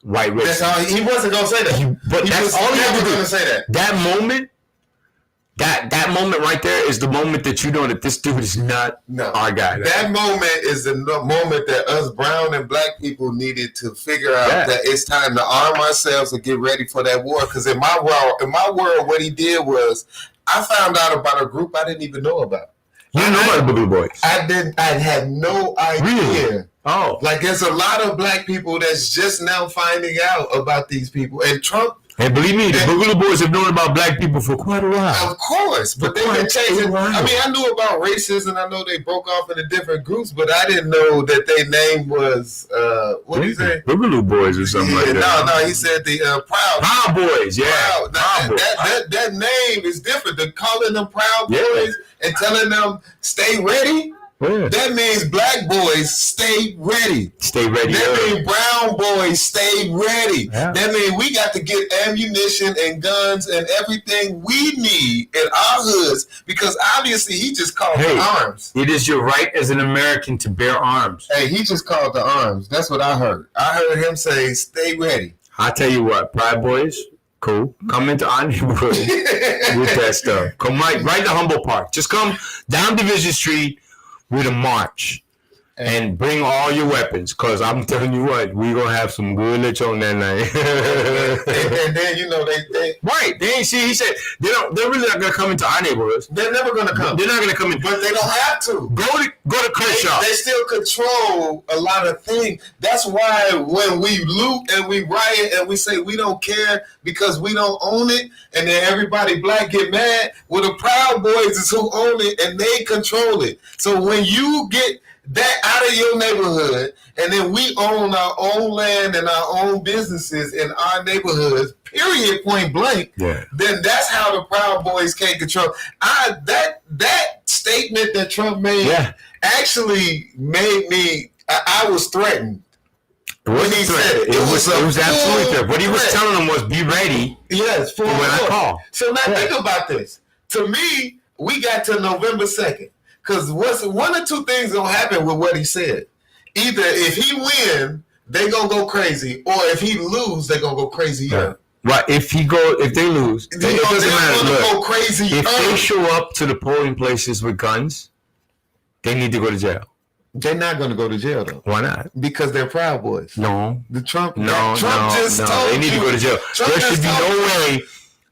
white racism."
That's all. He wasn't gonna say that.
That's all he had to do.
Say that.
That moment right there is the moment that you know that this dude is not our guy.
That moment is the moment that us brown and black people needed to figure out that it's time to arm ourselves and get ready for that war. Because in my world, what he did was, I found out about a group I didn't even know about.
You didn't know about the Boogaloo Boys?
I had no idea.
Really? Oh.
Like, there's a lot of black people that's just now finding out about these people. And Trump.
And believe me, the Boogaloo Boys have known about black people for quite a while.
Of course, but they've been changing. I knew about racism. I know they broke off into different groups, but I didn't know that their name was what did he say?
Boogaloo Boys or something like that.
No, he said the
Proud Boys. Yeah,
that name is different. They're calling them Proud Boys and telling them stay ready.
Yeah.
That means black boys stay ready.
Stay ready.
That means brown boys stay ready.
Yeah.
That means we got to get ammunition and guns and everything we need in our hoods because obviously he just called the arms.
It is your right as an American to bear arms.
Hey, he just called the arms. That's what I heard. I heard him say, "Stay ready."
I tell you what, Pride Boys, cool. Come into our neighborhood with that stuff. Come right to Humboldt Park. Just come down Division Street with a march. And bring all your weapons, because I'm telling you what, we're going to have some good lechon that night.
and then,
they ain't see, he said, they're really not going to come into our neighborhoods.
They're never going to come.
They're not going to come in.
But they don't have to.
Go to Kershaw.
They still control a lot of things. That's why when we loot and we riot and we say we don't care because we don't own it, and then everybody black get mad, well, the Proud Boys is who own it, and they control it. So when you get that out of your neighborhood, and then we own our own land and our own businesses in our neighborhoods, period, point blank, then that's how the Proud Boys can't control. That statement that Trump made actually made me, I was threatened. When he said it. It was
absolutely threatened. What he was telling them was, be ready for when I call.
So now think about this. To me, we got to November 2nd. Because one or two things gonna happen with what he said. Either if he win, they gonna go crazy, or if he lose, they gonna go crazy.
Right. If they lose, it doesn't matter. Look,
go crazy.
If they show up to the polling places with guns, they need to go to jail.
They're not going to go to jail though.
Why not?
Because they're Proud Boys.
No.
Trump
They
need
to go to jail.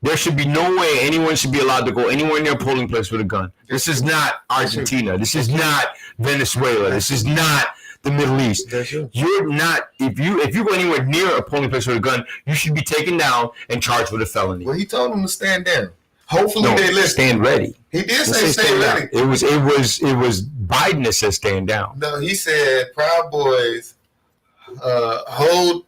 There should be no way anyone should be allowed to go anywhere near a polling place with a gun. This is not Argentina. This is not Venezuela. This is not the Middle East. You're not. If you go anywhere near a polling place with a gun, you should be taken down and charged with a felony.
Well, he told them to stand down. Hopefully they listen.
Stand ready.
He did say stand ready.
It was Biden that said stand down.
No, he said Proud Boys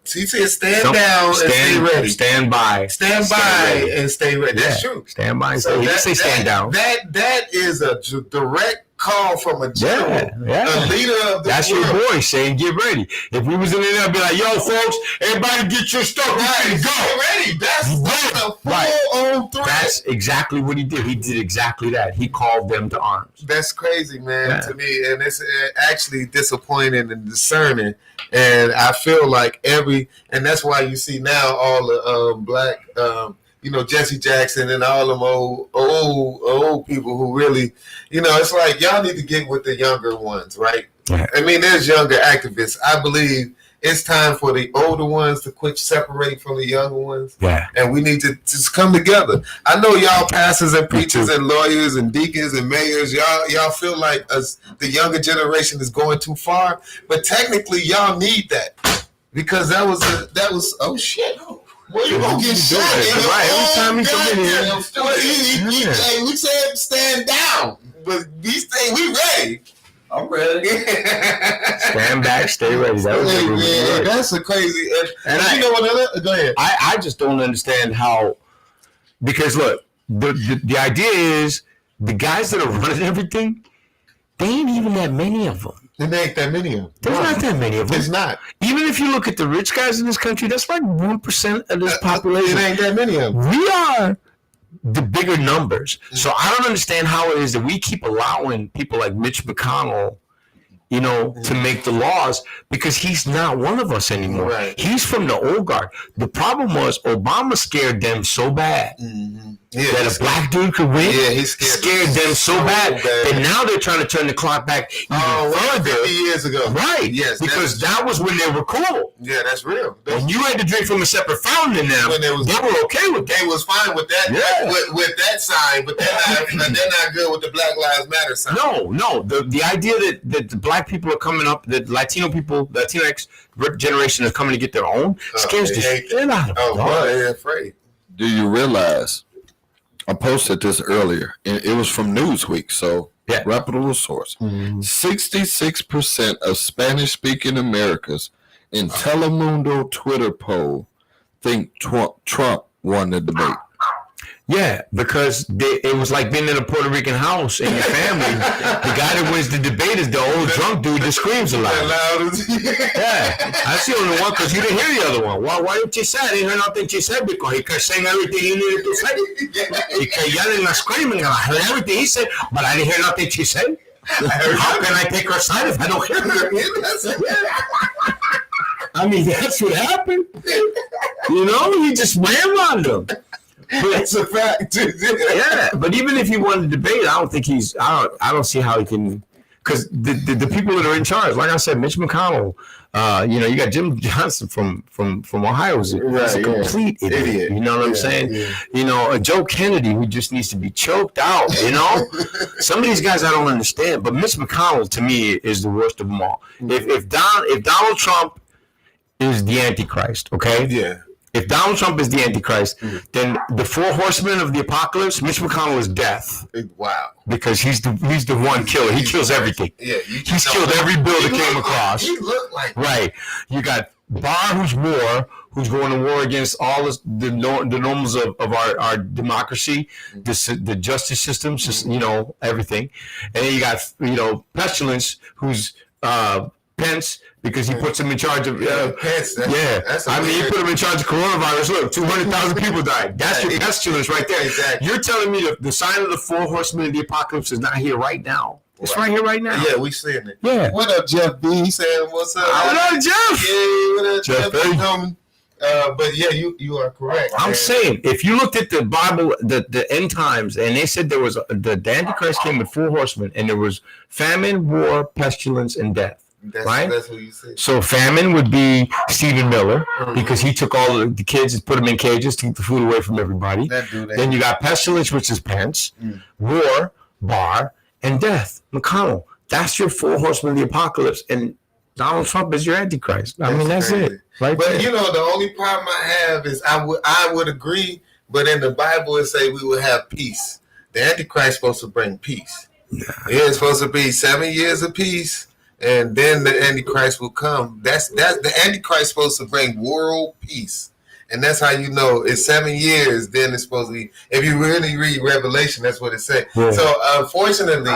he said stand down and stay ready.
Stand by.
Stand by and stay ready. That's true.
Stand by and stay ready. He didn't say stand down.
That is a direct call from a general, a leader of the
That's
world.
Your boy saying get ready. If we was in there, I'd be like, yo, folks, everybody get your stuff ready to go.
Get ready. That's a full-on threat.
That's exactly what he did. He did exactly that. He called them to arms.
That's crazy, man, to me. And it's actually disappointing and discerning. And I feel like and that's why you see now all the black, Jesse Jackson and all them old people who really, it's like y'all need to get with the younger ones, right?
Yeah.
I mean, there's younger activists. I believe it's time for the older ones to quit separating from the younger ones.
Yeah.
And we need to just come together. I know y'all pastors and preachers and lawyers and deacons and mayors, y'all feel like the younger generation is going too far, but technically y'all need that because that was oh shit. Well, you gonna get shot.
Right. Every time he come in here.
We said stand down, but we ready.
I'm ready.
Stand back, stay ready.
That's a crazy. And you know what? Go ahead.
I just don't understand how. Because look, the idea is the guys that are running everything, they ain't even that many of them.
There ain't that many of them.
There's not that many of them.
It's not.
Even if you look at the rich guys in this country, that's like 1% of this population.
It ain't that many of them.
We are the bigger numbers. So I don't understand how it is that we keep allowing people like Mitch McConnell, to make the laws because he's not one of us anymore.
Right.
He's from the old guard. The problem was Obama scared them so bad that a black dude could win.
Yeah, he
scared them so bad that now they're trying to turn the clock back even further.
50 years ago.
Right.
Yes.
Because that was when they were cool.
Yeah, that's real.
When you had to drink from a separate fountain in them, they were okay with that.
They was fine with that.
Yeah.
With that sign, but they're not good with the Black Lives Matter sign.
No. The idea that the black people are coming up, that Latino people, the Latinx generation is coming to get their own, scares the shit out of them.
Oh, they're afraid.
Do you realize? I posted this earlier, and it was from Newsweek, so reputable source. 66% of Spanish-speaking Americans in Telemundo Twitter poll think Trump won the debate.
Yeah, because it was like being in a Puerto Rican house in your family. The guy that wins the debate is the old drunk dude that screams a lot. Yeah, that's the only one because you didn't hear the other one. Why didn't you say? I didn't hear nothing she said because he kept saying everything he needed to say. He kept yelling and screaming, and I heard everything he said, but I didn't hear nothing she said. How can I take her side if I don't hear her? I mean, that's what happened. He just rammed on them.
That's a fact.
Yeah, but even if he won the debate, I don't think I don't see how he can. because the people that are in charge, like I said, Mitch McConnell, you got Jim Johnson from Ohio, he's a complete idiot. You know what I'm saying? Yeah. Joe Kennedy, who just needs to be choked out. Some of these guys I don't understand, but Mitch McConnell to me is the worst of them all. If Donald Trump is the Antichrist, okay?
Yeah.
If Donald Trump is the Antichrist, then the four horsemen of the apocalypse, Mitch McConnell is death.
Wow.
Because he's the one killer. He kills everything. Yeah. He's killed every bill that came across.
He looked like
right. You got Barr, who's going to war against all the normals of our democracy, the justice system, everything. And then you got Pestilence, who's Pence, because he puts him in charge of
Pence.
He put him in charge of coronavirus. Look, 200,000 people died. That's your pestilence right there.
Exactly.
You're telling me the sign of the four horsemen of the apocalypse is not here right now. It's right here right now.
Yeah, we seeing it.
Yeah.
What up, Jeff B? He saying, what's up?
What up, Jeff?
Yeah, what up, Jeff
B?
But yeah, you are correct.
I'm saying, if you looked at the Bible, the end times, and they said there was the Antichrist came with four horsemen, and there was famine, war, pestilence, and death. Right?
That's what you said.
So famine would be Stephen Miller, because he took all the kids and put them in cages, took the food away from everybody. Then you got pestilence, which is Pence, war, Barr, and death, McConnell. That's your four horsemen of the apocalypse, and Donald Trump is your Antichrist. I mean, that's crazy. It. Right
but
there.
The only problem I have is I would agree, but in the Bible it say we would have peace. The Antichrist is supposed to bring peace. It's supposed to be 7 years of peace. And then the Antichrist will come. That's the Antichrist supposed to bring world peace, and that's how you know it's 7 years. Then it's supposed to be. If you really read Revelation, that's what it says. Yeah. So unfortunately,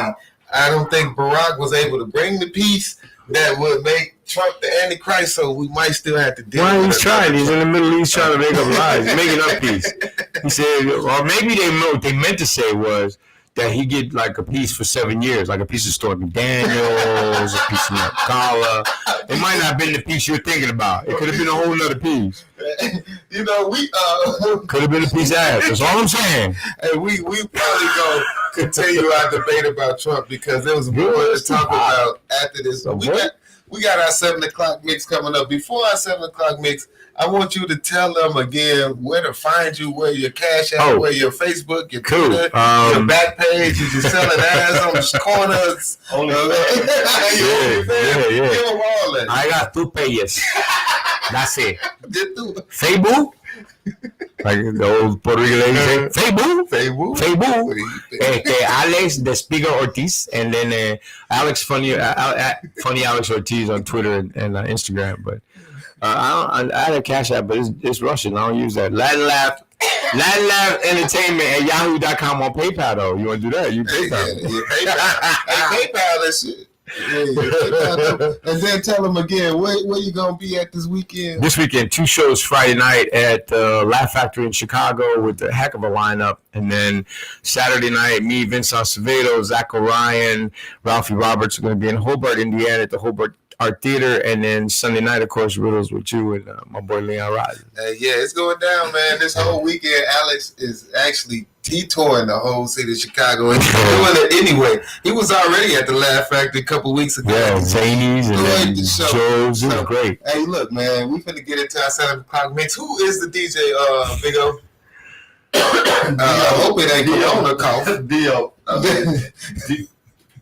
I don't think Barack was able to bring the peace that would make Trump the Antichrist. So we might still have to deal.
Well, he's trying. He's in the Middle East trying to make up lies, making up peace. He said, or maybe what they meant to say was that he get like a piece for 7 years, like a piece of Stormy Daniels, a piece of Kala. It might not have been the piece you're thinking about. It could have been a whole nother piece.
We
could have been a piece of ass. That's all I'm saying.
Hey, we probably gonna continue our debate about Trump because there was more to talk about after this. We got our 7 o'clock mix coming up. Before our 7 o'clock mix, I want you to tell them again where to find you, where your Cash App, where your Facebook, your Twitter, your back page, you just selling ass on the corners. Give them all that.
I got 2 pages. That's it. Facebook. Like the old Puerto Rican lady say, Facebook. Alex the Speaker Ortiz, and then Alex Funny Alex Ortiz on Twitter and Instagram. But I had a Cash App, but it's Russian. I don't use that. Latin Laugh Entertainment at yahoo.com on PayPal though. You want to do that? You PayPal.
PayPal that shit. And then tell them again where you gonna be at this weekend.
This weekend, 2 shows. Friday night at Laugh Factory in Chicago with a heck of a lineup, and then Saturday night, me, Vince Acevedo, Zach O'Ryan, Ralphie Roberts are going to be in Hobart, Indiana at the Hobart Art Theater, and then Sunday night, of course, Riddles with you and my boy Leon Rising.
Yeah, it's going down, man. This whole weekend, Alex is actually touring the whole city of Chicago and doing it anyway. He was already at the Laugh Factory a couple weeks ago.
Yeah, Zanies and Joe's. It was great.
Hey, look, man, we finna get into our 7 o'clock mix. Who is the DJ, Big O? I hope it ain't Corona cough.
Dio.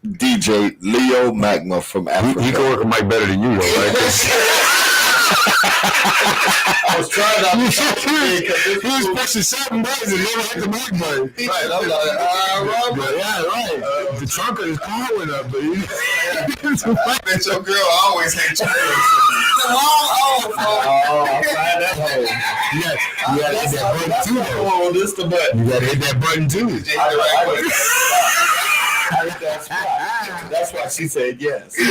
DJ Leo Magma from Africa.
He can work a mic better than you, though, right?
I was trying to.
He was pushing certain buttons and never hit the mic button.
Right, I'm like,
yeah, right. The trunk of his car went up, but
I bet your girl always hates you.
I'll find that hole. Yes, you gotta hit that button too.
Oh, this the button.
You gotta hit that button too.
That's why she said yes. All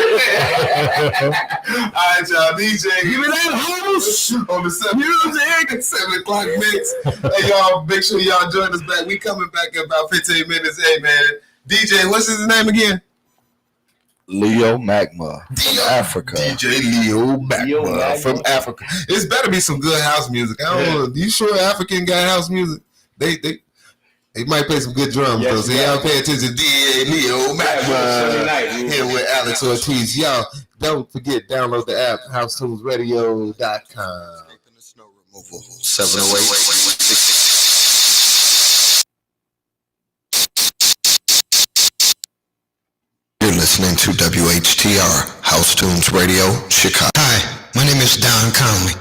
right, y'all. DJ, give me that house on the 7 o'clock mix. Hey, y'all, make sure y'all join us back. We coming back in about 15 minutes. Hey, man. DJ, what's his name again?
Leo Magma from Africa.
DJ Leo Magma from Africa. It's better be some good house music. I don't know. You sure African got house music? They He might play some good drums, though. So y'all pay attention to D.A. Leo Macman here with Alex Ortiz. Y'all, don't forget, download the app, HouseTunesRadio.com.
708. You're listening to WHTR, House Tunes Radio, Chicago.
Hi, my name is Don Conley,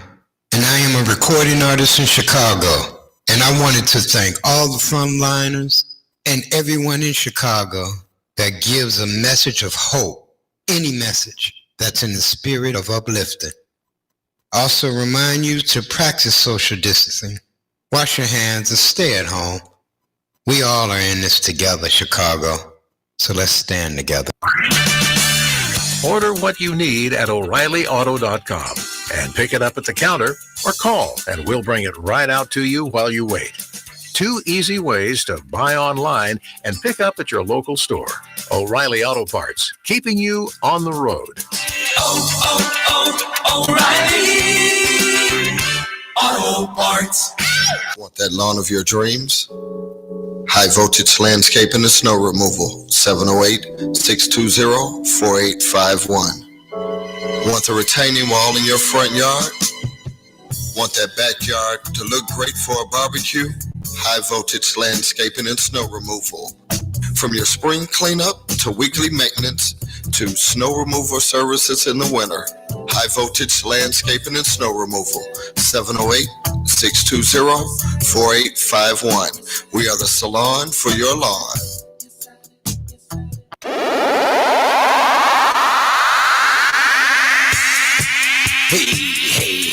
and I am a recording artist in Chicago. And I wanted to thank all the frontliners and everyone in Chicago that gives a message of hope, any message that's in the spirit of uplifting. Also remind you to practice social distancing, wash your hands, and stay at home. We all are in this together, Chicago, so let's stand together.
Order what you need at O'ReillyAuto.com and pick it up at the counter or call, and we'll bring it right out to you while you wait. 2 easy ways to buy online and pick up at your local store. O'Reilly Auto Parts, keeping you on the road.
O'Reilly Auto Parts. Want that lawn of your dreams? High voltage landscaping and snow removal. 708-620-4851. Want the retaining wall in your front yard? Want that backyard to look great for a barbecue? High voltage landscaping and snow removal. From your spring cleanup to weekly maintenance to snow removal services in the winter. High voltage landscaping and snow removal. 708-620-4851. We are the salon for your lawn.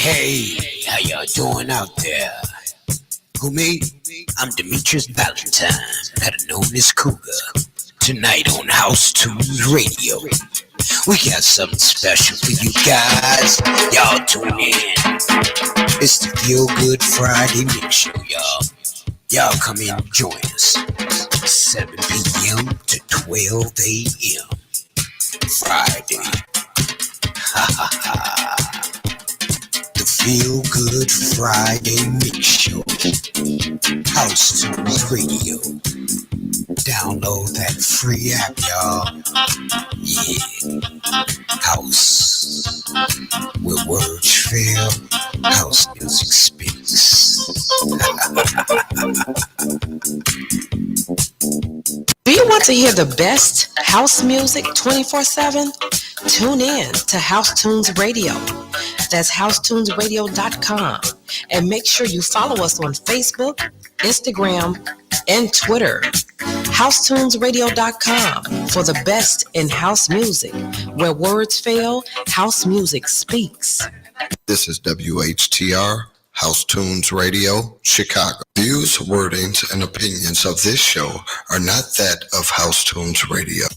Hey, how y'all doing out there? Who, me? I'm Demetrius Valentine, better known as Cougar. Tonight on House Tunes Radio, we got something special for you guys. Y'all tune in. It's the Feel Good Friday Mix Show, y'all. Y'all come in and join us. 7 p.m. to 12 a.m. Friday. Ha ha ha. Feel Good Friday Mix Show. House Tunes Radio. Download that free app, y'all. Yeah. House. Where words fail, house music speaks.
Do you want to hear the best house music 24/7? Tune in to House Tunes Radio. That's HouseTunesRadio.com. And make sure you follow us on Facebook, Instagram, and Twitter. HouseTunesRadio.com for the best in house music. Where words fail, house music speaks.
This is WHTR, House Tunes Radio, Chicago. Views, wordings, and opinions of this show are not that of House Tunes Radio.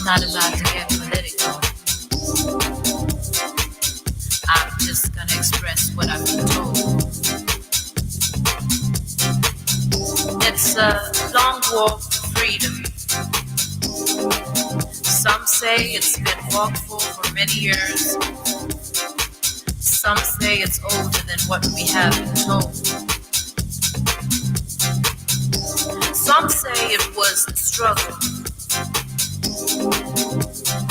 not allowed to get political. I'm just gonna express what I've been told. It's a long walk to freedom. Some say it's been walked for many years. Some say it's older than what we have been told. Some say it was the struggle.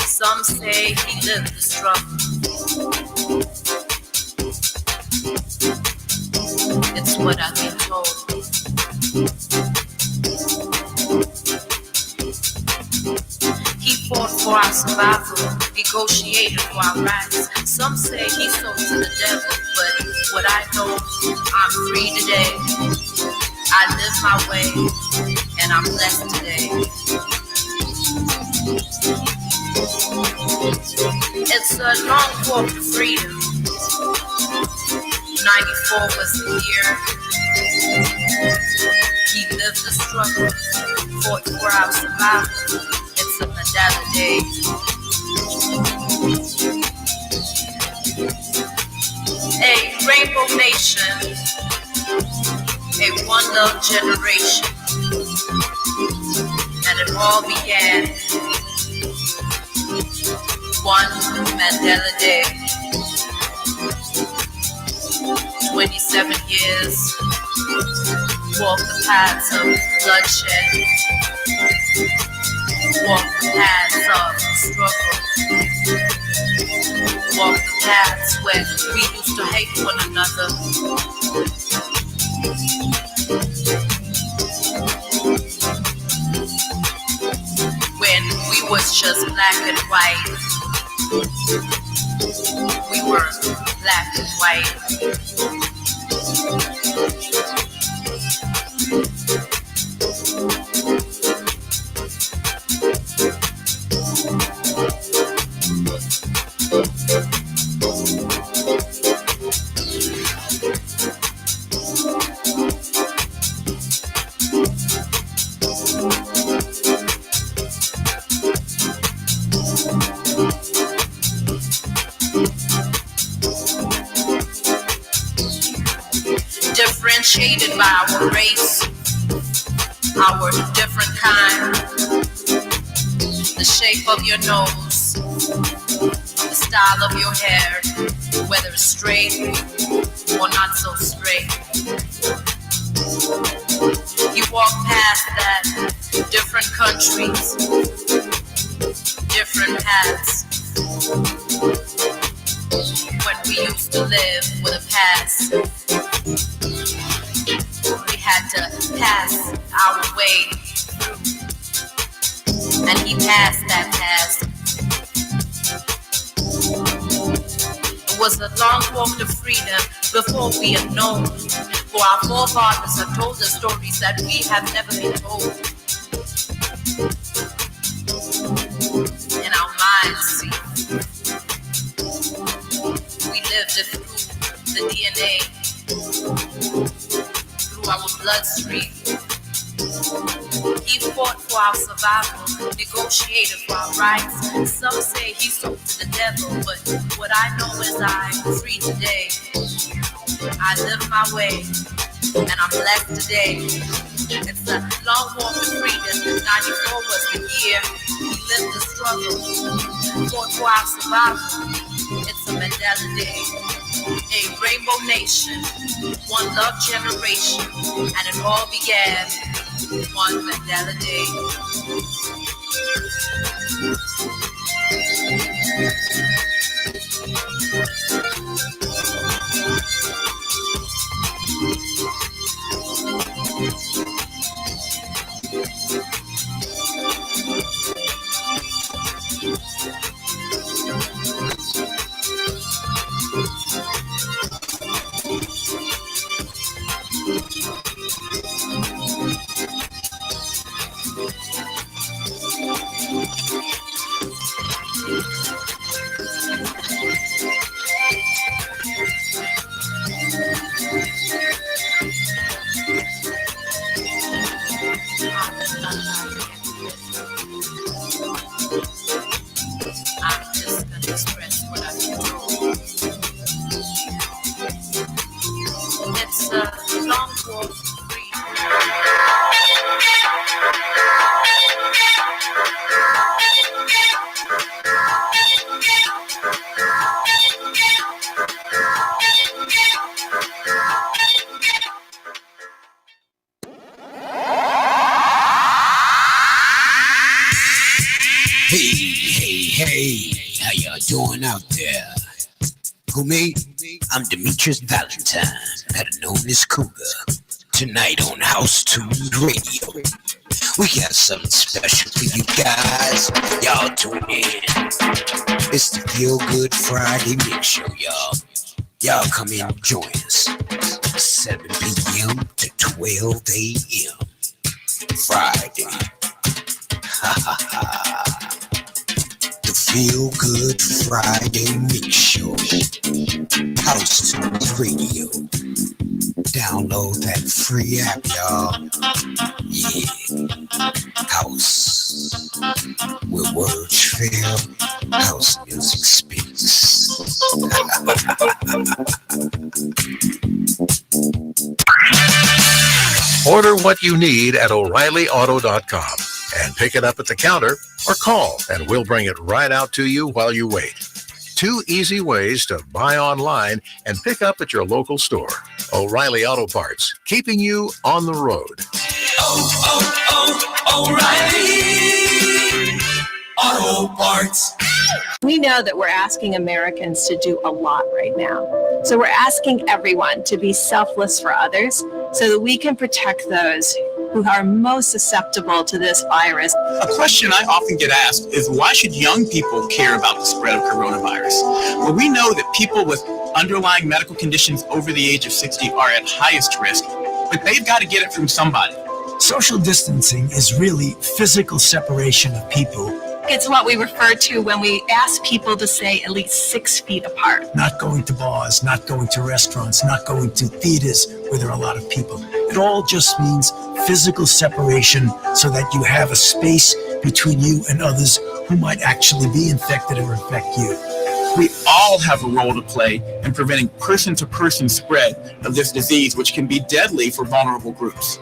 Some say he lived the struggle. It's what I've been told. He fought for our survival, negotiated for our rights. Some say he sold to the devil, but what I know, I'm free today. I live my way, and I'm blessed today. It's a long walk to freedom. 94 was the year. He lived the struggle, fought for our survival. It's a Mandela Day. A rainbow nation, a one love generation, and it all began one Mandela Day. 27 years, walk the paths of bloodshed, walk the paths of struggle, walk the paths where we used to hate one another. When we was just black and white, we were black and white. Differentiated by our race, our different kind, the shape of your nose, the style of your hair, whether it's straight or not so straight. You walk past that, different countries, different paths. When we used to live with a past, we had to pass our way through, and he passed that pass. It was a long walk to freedom before we had known, for our forefathers have told us stories that we have never been told. In our minds, see, we lived it through the DNA, through our bloodstream. He fought for our survival, negotiated for our rights. Some say he sold to the devil, but what I know is I'm free today. I live my way, and I'm blessed today. It's a long walk to freedom. 94 was the year we lived the struggle, fought for our survival. It's a Mandela Day. A rainbow nation, one love generation, and it all began one Mandela Day.
Hey, how y'all doing out there? Who me? I'm Demetrius Valentine, better known as Cougar. Tonight on House Tunes Radio, we got something special for you guys. Y'all tune in. It's the Feel Good Friday Mix Show, y'all. Y'all come in and join us. 7 p.m. to 12 a.m. Friday. Ha ha ha. The Feel Good Friday Mix Show. House Tunes Radio. Download that free app, y'all. Yeah. House. Where words fail, house music speaks.
Order what you need at O'ReillyAuto.com and pick it up at the counter or call and we'll bring it right out to you while you wait. 2 easy ways to buy online and pick up at your local store. O'Reilly Auto Parts, keeping you on the road.
O'Reilly Auto Parts.
We know that we're asking Americans to do a lot right now. So we're asking everyone to be selfless for others so that we can protect those who are most susceptible to this virus.
A question I often get asked is why should young people care about the spread of coronavirus? Well, we know that people with underlying medical conditions over the age of 60 are at highest risk, but they've got to get it from somebody.
Social distancing is really physical separation of people.
It's what we refer to when we ask people to stay at least 6 feet apart.
Not going to bars, not going to restaurants, not going to theaters where there are a lot of people. It all just means physical separation so that you have a space between you and others who might actually be infected or infect you.
We all have a role to play in preventing person-to-person spread of this disease, which can be deadly for vulnerable groups.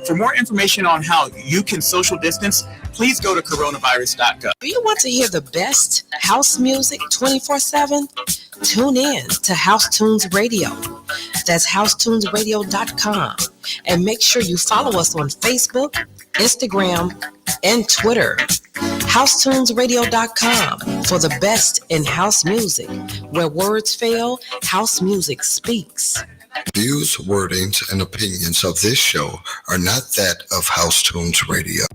For more information on how you can social distance, please go to coronavirus.gov.
Do you want to hear the best house music 24/7? Tune in to House Tunes Radio. That's housetunesradio.com. And make sure you follow us on Facebook, Instagram, and Twitter. HouseTunesRadio.com for the best in house music. Where words fail, house music speaks.
Views, wordings, and opinions of this show are not that of House Tunes Radio.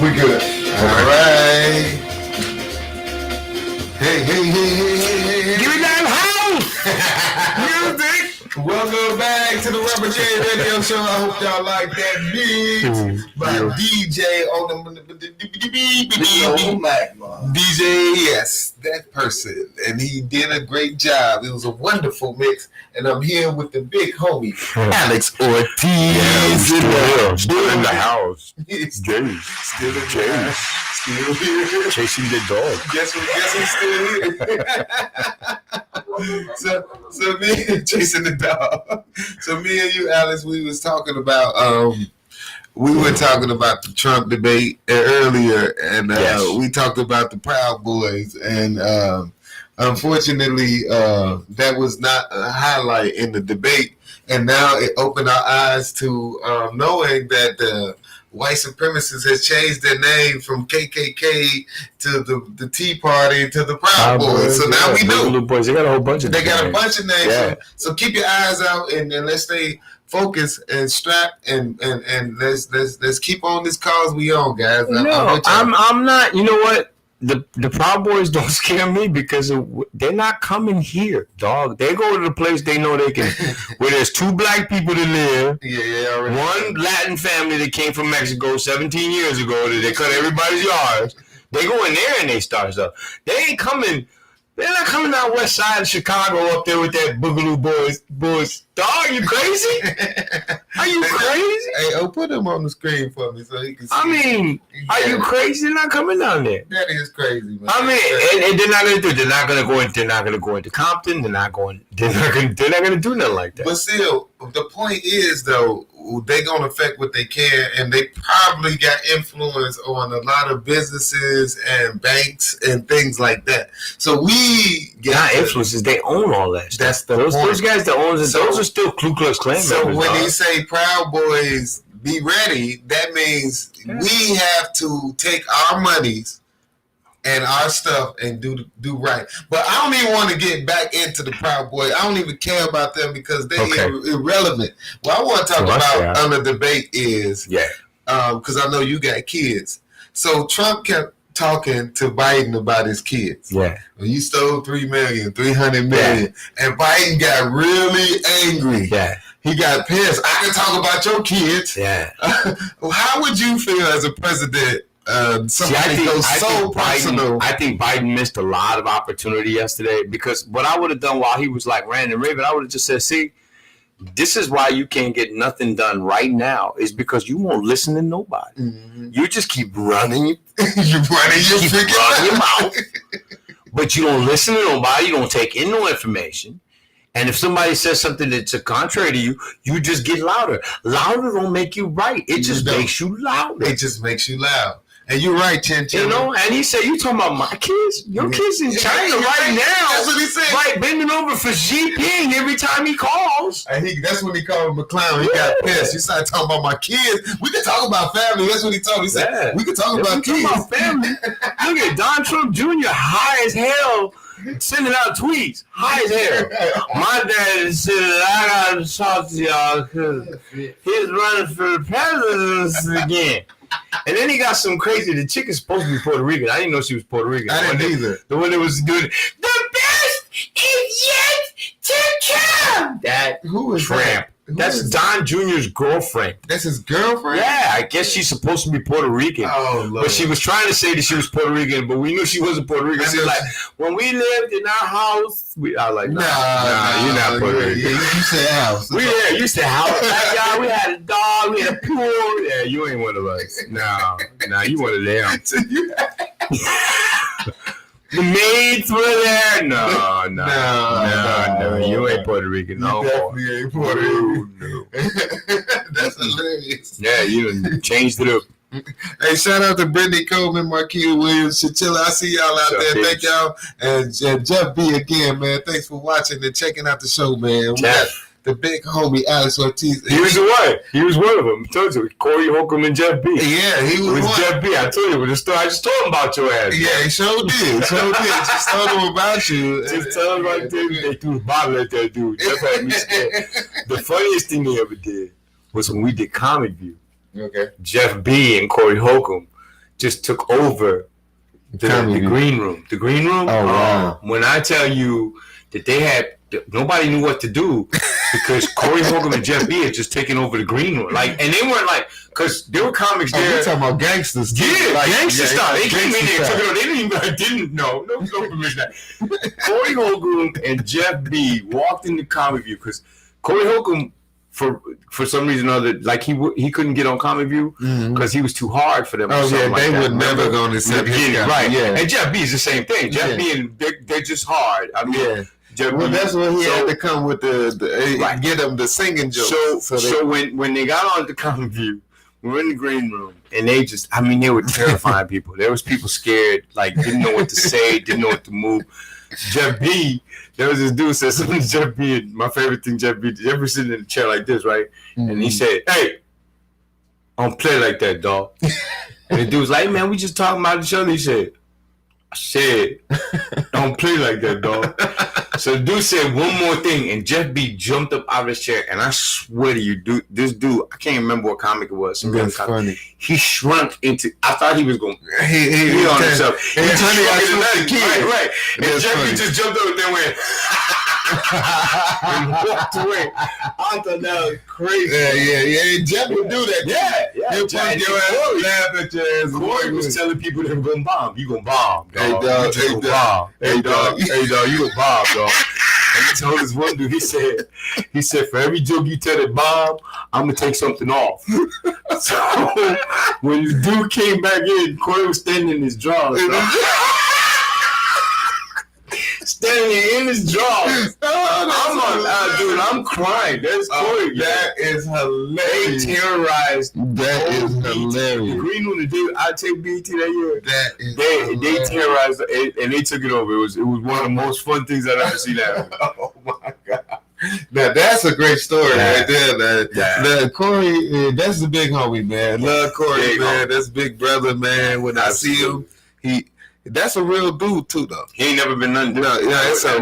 We good. All right. Hey.
Give me that house!
Music. Welcome back to the Rubber J Radio Show. I hope y'all like that beat by DJ on the DJ. Yes, that person, and he did a great job. It was a wonderful mix, and I'm here with the big homie Alex Ortiz.
Still in the house.
Still in the house. Still here.
Chasing the dog.
Guess who's still here? So me chasing the dog. So me and you, Alex, we were talking about the Trump debate earlier, and we talked about the Proud Boys, and unfortunately, that was not a highlight in the debate, and now it opened our eyes to knowing that the white supremacists has changed their name from KKK to the Tea Party to the Proud Boys. So now we know.
Boys. They got a whole bunch of names.
They got a bunch of names. Yeah. So keep your eyes out and let's stay focused and strapped and let's keep on this cause we on, guys.
I'm not. You know what? The Proud Boys don't scare me because they're not coming here, dog. They go to the place they know they can, where there's 2 black people that live, one Latin family that came from Mexico 17 years ago that they cut everybody's yards. They go in there and they start stuff. They ain't coming. They're not coming down west side of Chicago up there with that Boogaloo Boys. Dog, you crazy? Are you crazy?
Hey, put them on the screen for me so he can see.
I mean, are you crazy? They're not coming down there.
That is crazy, man.
I mean, and they're not gonna do. They're not gonna go into Compton. They're not gonna do nothing like that.
But still, the point is though, they're gonna affect what they can, and they probably got influence on a lot of businesses and banks and things like that. So we
got influences. They own all that stuff.
That's the
those guys that own it.
So,
those are still Ku Klux Klan members.
So when they say Proud Boys, be ready, that means we have to take our monies and our stuff and do right. But I don't even want to get back into the Proud Boys. I don't even care about them because they're irrelevant. What I want to talk about on the debate is, because I know you got kids. So Trump kept talking to Biden about his kids.
Yeah.
You stole $300 million. And Biden got really angry.
Yeah.
He got pissed. I can talk about your kids.
Yeah.
How would you feel as a president? Somebody goes so personal.
I think Biden missed a lot of opportunity yesterday because what I would have done while he was like ranting and raving, I would have just said, see, this is why you can't get nothing done right now is because you won't listen to nobody. Mm-hmm. You just keep running.
You're running your
mouth. But you don't listen to nobody. You don't take in no information. And if somebody says something that's contrary to you, you just get louder. Louder don't make you right. It just makes you louder.
It just makes you loud. And you're right, Chin Chin.
You know, and he said, you talking about my kids? Your kids in China right now.
That's what he said.
Right, bending over for Xi Jinping every time he calls.
And that's when he called him a clown. He got pissed. He started talking about my kids. We can talk about family. That's what he told me. He said, we can talk about kids.
Talk about family. Look at Donald Trump Jr. high as hell. Sending out tweets, high as hell. My dad said, I gotta talk to y'all because he's running for the presidency again. And then he got some crazy. The chick is supposed to be Puerto Rican. I didn't know she was Puerto Rican.
I didn't either.
The one that was doing the best is yet to come. That
who is
tramp. That's Don Jr.'s girlfriend.
That's his girlfriend?
Yeah, I guess she's supposed to be Puerto Rican.
Oh, Lord.
But she was trying to say that she was Puerto Rican, but we knew she wasn't Puerto Rican. She's like, when we lived in our house, I was like, nah, you're not Puerto Rican.
Yeah, you said house.
You said house. Backyard, we had a dog, we had a pool. Yeah, you ain't one of us. No, you one of them. The maids were there. No. You ain't Puerto Rican. No,
you definitely ain't Puerto Rican. No. That's hilarious.
Yeah, you changed it up.
Hey, shout out to Brittany Coleman, Marquita Williams, Chatilla. I see y'all out there. Thank y'all. And Jeff B again, man. Thanks for watching and checking out the show, man. We got the big homie Alex Ortiz.
He was the one. He was one of them. I told you, Corey Holcomb and Jeff B.
Yeah, he was one.
Jeff B. I told you with the story. I just told him about your ass.
Yeah, he sure did. Just told him about you.
Just told him about you. They threw a bottle at that dude. Jeff had me scared. The funniest thing they ever did was when we did Comic View.
Okay.
Jeff B. and Corey Holcomb just took over the green room. The green room.
Oh wow!
When I tell you that they had. Nobody knew what to do because Corey Holcomb and Jeff B had just taken over the green room. Like, and they weren't like, because there were comics there.
You're talking about gangsters.
Yeah,
like,
gangster style. They came in there and took it on. They didn't know. No permission. Corey Holcomb and Jeff B walked into Comic View because Corey Holcomb, for some reason or other, like he couldn't get on Comic View because he was too hard for them.
Oh yeah, they would never go to accept him.
Right. Yeah. And Jeff B is the same thing. Jeff B and they're just hard. I mean,
well, that's when he had to come with the get them the singing jokes.
So when they got on the Comic View, we were in the green room, and they were terrifying people. There was people scared, like didn't know what to say, didn't know what to move. Jeff B, there was this dude said something to Jeff B, and my favorite thing, Jeff B, ever sitting in a chair like this, right? Mm-hmm. And he said, "Hey, I don't play like that, dog." And the dude was like, "Hey, man, we just talking about each other." He said, "Don't play like that, dog." So the dude said one more thing, and Jeff B jumped up out of his chair, and I swear to you, this dude, I can't remember what comic it was.
That's funny.
He shrunk into. I thought he was going. He on himself. He just right. And Jeff B just jumped up and then went and walked away. I thought that was crazy.
Yeah. And Jeff would do that.
Yeah.
He'll punch your ass, laugh at your ass.
Corey was telling people they're gonna bomb. You gonna bomb, dog.
Hey, dog.
You gonna bomb, dog. And he told this one dude, he said, for every joke you tell that bomb, I'm gonna take something off. So when the dude came back in, Corey was standing in his drawers. Standing in his drawers. I'm crying. That's Corey.
That is hilarious.
They terrorized.
That is hilarious.
The green room, I take BET that year.
That is
they terrorized it, and they took it over. It was one of the most fun things I've ever seen happen.
Oh my God. Now that's a great story right there, man. Now, Corey, that's the big homie, man. Love Corey, man. That's big brother, man. When I see him, that's a real dude too, though.
He ain't never been nothing.
No, it's a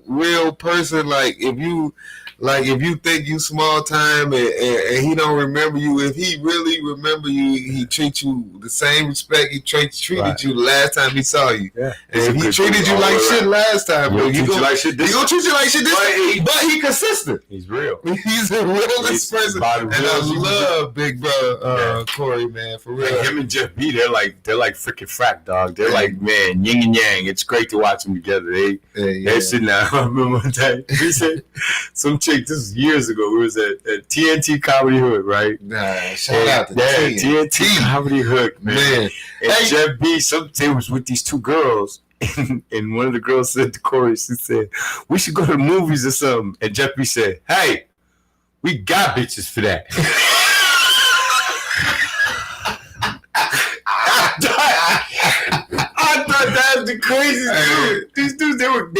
real person. Like if you think you small time and he don't remember you, if he really remember you, he treats you the same respect he treated you the last time he saw you. Yeah. And if he treated you like shit last time, he gonna treat you like shit this time. But he consistent.
He's real.
He's a realist person. And I love big brother Corey, man, for real.
Like him and Jeff B, they're like freaking frat, dog. They're like, man, yin and yang. It's great to watch them together. They're sitting down. I remember one time we said some chick. This was years ago. We was at TNT Comedy Hood, right?
Shout out to
TNT Comedy Hood, man. And Jeff B, they was with these two girls, and one of the girls said to Corey, she said, "We should go to the movies or something." And Jeff B said, "Hey, we got bitches for that." I thought that was the craziest dude. These dudes, they were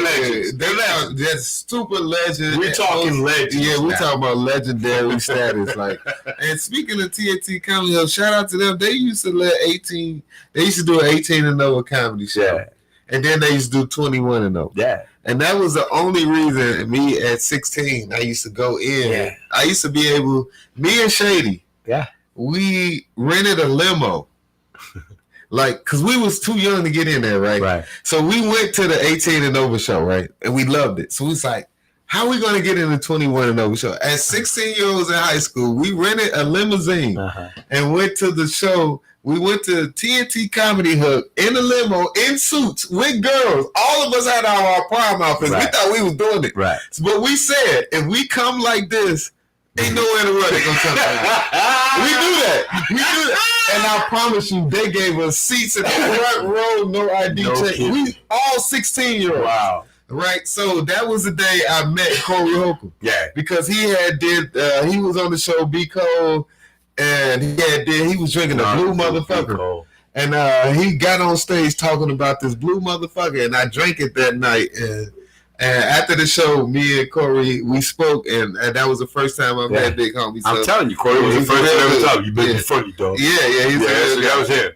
legends.
They're super legends.
We're talking legends.
Yeah, we're talking about legendary status. Like, and speaking of TNT Comedy, shout out to them. They used to let 18. They used to do an 18 and over comedy show, and then they used to do 21 and over.
Yeah.
And that was the only reason me at 16 I used to go in.
Yeah.
I used to be able. Me and Shady.
Yeah.
We rented a limo. Like, cause we was too young to get in there, right?
Right.
So we went to the 18 and over show, right? And we loved it. So we was like, how are we gonna get in the 21 and over show? As 16-year-olds in high school, we rented a limousine and went to the show. We went to TNT Comedy Hook in a limo, in suits, with girls. All of us had our prom outfits. Right. We thought we was doing it.
Right.
But we said, if we come like this, ain't nowhere to run. They gonna come out. We do that. And I promise you, they gave us seats in the front row, no ID check. We all 16-year-olds.
Wow.
Right. So that was the day I met Corey Holcomb.
Yeah.
Because he was on the show B Cole, and he was drinking a blue motherfucker. And he got on stage talking about this blue motherfucker, and I drank it that night. And after the show, me and Corey, we spoke, and that was the first time I met Big Homie. So
I'm telling you, Corey was the first one ever talk. You been funny, dog.
Yeah,
that was him.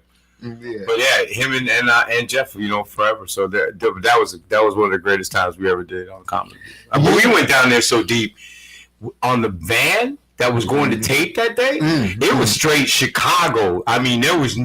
Yeah.
But yeah, him and Jeff, forever. So that was one of the greatest times we ever did on comedy. But we went down there so deep on the van. that was going to tape that day. It was straight Chicago. I mean, there was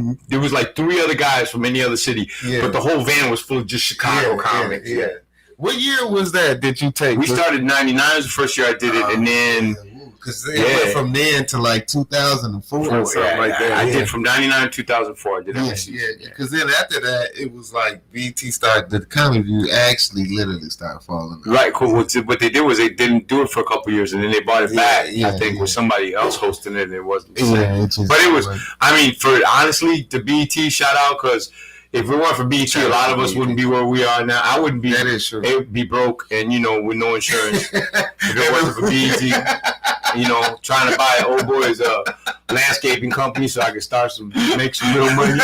like 3 other guys from any other city, but the whole van was full of just Chicago comics.
Yeah. What year was that? Did you take?
We started in '99 was the first year I did it, and then
because it went from then to like 2004 or something like that.
I did from '99 to 2004. I did every season.
Because then after that, it was like BT started. The Comedy View actually literally started falling off.
Right, cool. What they did was they didn't do it for a couple of years, and then they bought it back. I think with somebody else hosting it, and it wasn't the same. But it was. I mean, for honestly, the BT shout out because. If it weren't for BT, a lot of us wouldn't be where we are now. I wouldn't be. That is true. They would be broke and, with no insurance. If it wasn't for BT, trying to buy old boy's landscaping company so I could make some real money.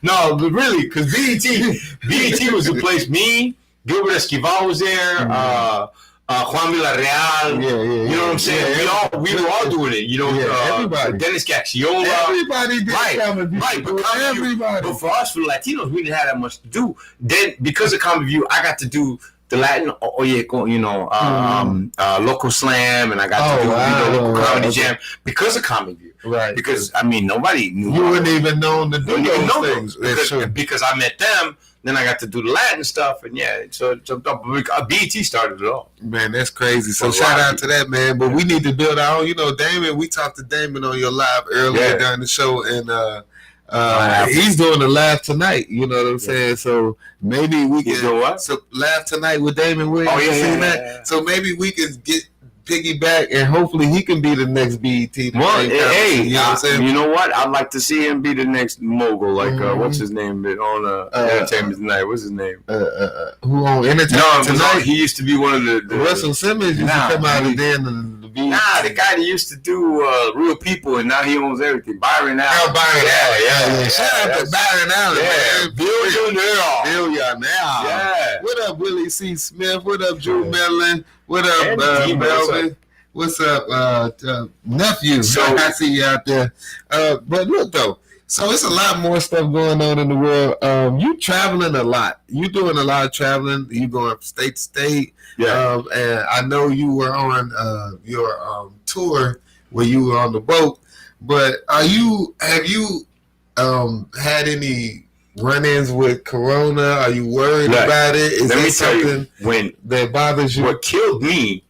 No, but really, because BT was the place. Me, Gilbert Esquivel was there. Juan Villarreal, you know what I'm saying? We were all doing it, everybody. Dennis Gaxiola.
Everybody did Comedy View.
Right, but everybody. But for us, for the Latinos, we didn't have that much to do. Then, because of Comedy View, I got to do the Latin, Local Slam, and I got to do Local Comedy Jam because of Comedy View. Right. Because, nobody knew.
You wouldn't even know to do those things.
Because I met them. Then I got to do the Latin stuff, and so BET started it all.
Man, that's crazy. So shout out to that, man. But we need to build our own. Damon, we talked to Damon on your live earlier during the show, and he's doing the live tonight. You know what I'm saying? So maybe we can
do what?
So live tonight with Damon Williams. Oh, yeah. So maybe we can get piggyback, and hopefully he can be the next BET.
Well, hey, you know what I'm saying? You know what? I'd like to see him be the next mogul. Like, what's his name on Entertainment Tonight? What's his name?
Who on Entertainment Tonight?
He used to be one of the
Russell Simmons used to come out of there.
The guy that used to do Real People, and now he owns everything. Byron Allen.
Oh, Byron Allen. Yeah. Shout out to Byron Allen, man.
Billionaire.
Yeah. What up, Willie C. Smith? What up, Drew Mellon? What up, Melvin? What's up, nephew? So I see you out there. But look though, so it's a lot more stuff going on in the world. You traveling a lot. You doing a lot of traveling. You going from state to state. Yeah. And I know you were on your tour where you were on the boat. But have you had any run-ins with Corona? Are you worried about it? Is that something that bothers you?
What killed me,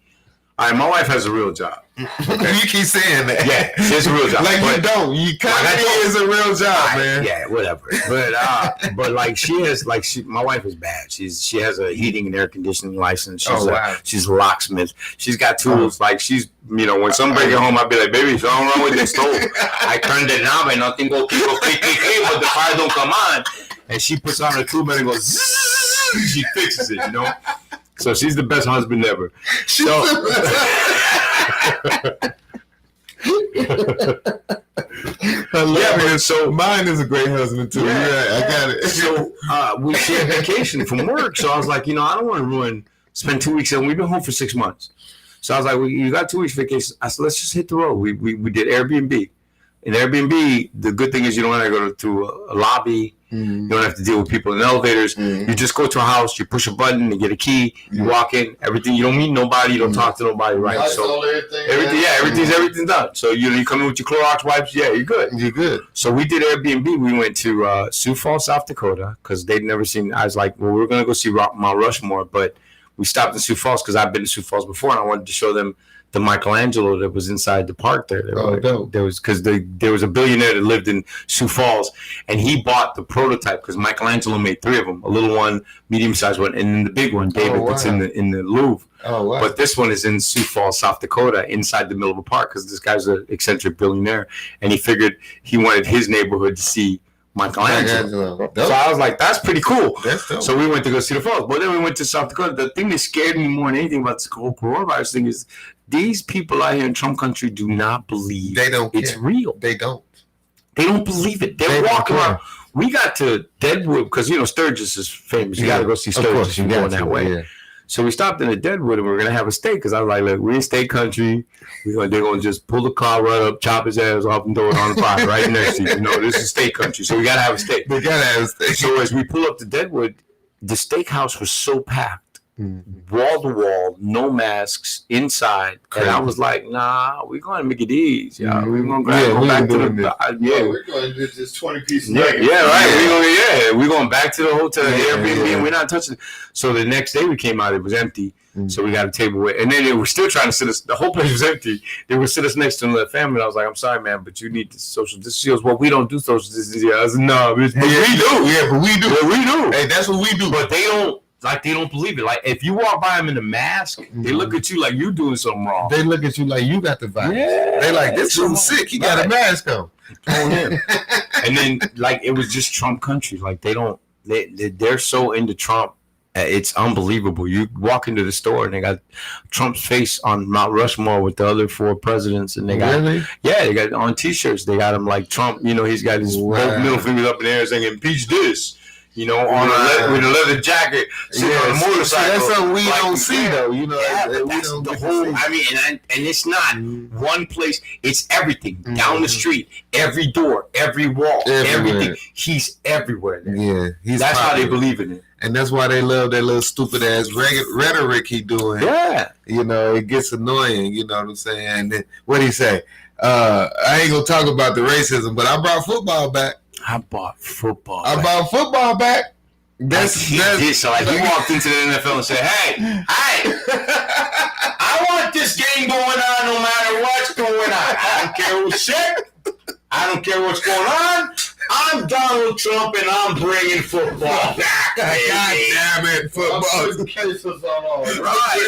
my wife has a real job. Okay.
You keep saying that.
Yeah, it's a real job.
Like you don't. Comedy is a real job, man.
Yeah, whatever. But my wife is bad. She has a heating and air conditioning license. She's a locksmith. She's got tools. Like when somebody get home, I'll be like, baby, something wrong with the stove. I turn the knob and nothing go click, but the fire don't come on. And she puts on her tube and it goes zzz, she fixes it, So she's the best husband ever.
So mine is a great husband too. Yeah, I got it.
So we had vacation from work. So I was like, I don't want to spend 2 weeks, and we've been home for 6 months. So I was like, you got 2 weeks vacation. I said, let's just hit the road. We did Airbnb. In Airbnb, the good thing is you don't have to go to a lobby. You don't have to deal with people in elevators. You just go to a house, you push a button, you get a key, you walk in, everything. You don't meet nobody, you don't talk to nobody, right? So everything's done. So you come in with your Clorox wipes, you're good.
You're good.
So we did Airbnb. We went to Sioux Falls, South Dakota, because they'd never seen. I was like, well, we're gonna go see Mount Rushmore, but we stopped in Sioux Falls because I've been to Sioux Falls before, and I wanted to show them the Michelangelo that was inside the park there. There was because there was a billionaire that lived in Sioux Falls, and he bought the prototype because Michelangelo made 3 of them: a little one, medium-sized one, and then the big one, David, that's in the Louvre. Oh, wow. But this one is in Sioux Falls, South Dakota, inside the middle of a park because this guy's an eccentric billionaire, and he figured he wanted his neighborhood to see Michelangelo. So I was like, that's pretty cool. So we went to go see the falls. But then we went to South Dakota. The thing that scared me more than anything about this whole coronavirus thing is these people out here in Trump country do not believe it's real.
They don't
believe it. They're walking around. We got to Deadwood because, Sturgis is famous. You got to go see Sturgis. You're going that way. Yeah. So we stopped in Deadwood and we were going to have a steak because I was like, look, we're in steak country. They're going to just pull the car right up, chop his ass off and throw it on the fire right next to you. This is steak country. So we got to have a steak.
We got to have a steak.
So as we pull up to Deadwood, the steakhouse was so packed wall to wall, no masks, inside. And I was like, nah, we're going to make it easy. We're going to go back to the...
we're going to do this 20-piece
right. We're going back to the hotel, Airbnb, and we're not touching it. So the next day we came out, it was empty. So we got a table with, and then they were still trying to sit us. The whole place was empty. They would sit us next to another family. And I was like, "I'm sorry, man, but you need the social distance." She goes, "Well, we don't do social distancing." I was like, "No, but we do.
Yeah, but we do.
We do.
Hey, that's what we do."
But they don't believe it. Like if you walk by them in a mask, they look at you like you doing something wrong.
They look at you like you got the virus. Yeah, they like this dude's sick. He got a mask on.
And then like it was just Trump country. Like they're so into Trump. It's unbelievable. You walk into the store and they got Trump's face on Mount Rushmore with the other 4 presidents, and they got they got on T-shirts. They got him like Trump. You know, he's got his both middle fingers up in the air saying "impeach this." You know, with a leather jacket, sitting on a motorcycle.
So that's something we don't see, though. You know,
we don't the whole. I mean, and it's not one place. It's everything down the street, every door, every wall, everything. He's everywhere. There.
Yeah,
that's how they believe in it.
And that's why they love that little stupid ass rhetoric he doing.
Yeah.
You know, it gets annoying, you know what I'm saying? And what he say? I ain't gonna talk about the racism, but I brought football back.
I bought football
back. That's
so like he walked into the NFL and said, hey, I want this game going on no matter what's going on. I don't care who's sick. I don't care what's going on. I'm Donald Trump and I'm bringing football back.
God damn it, football.
Cases on all.
Right.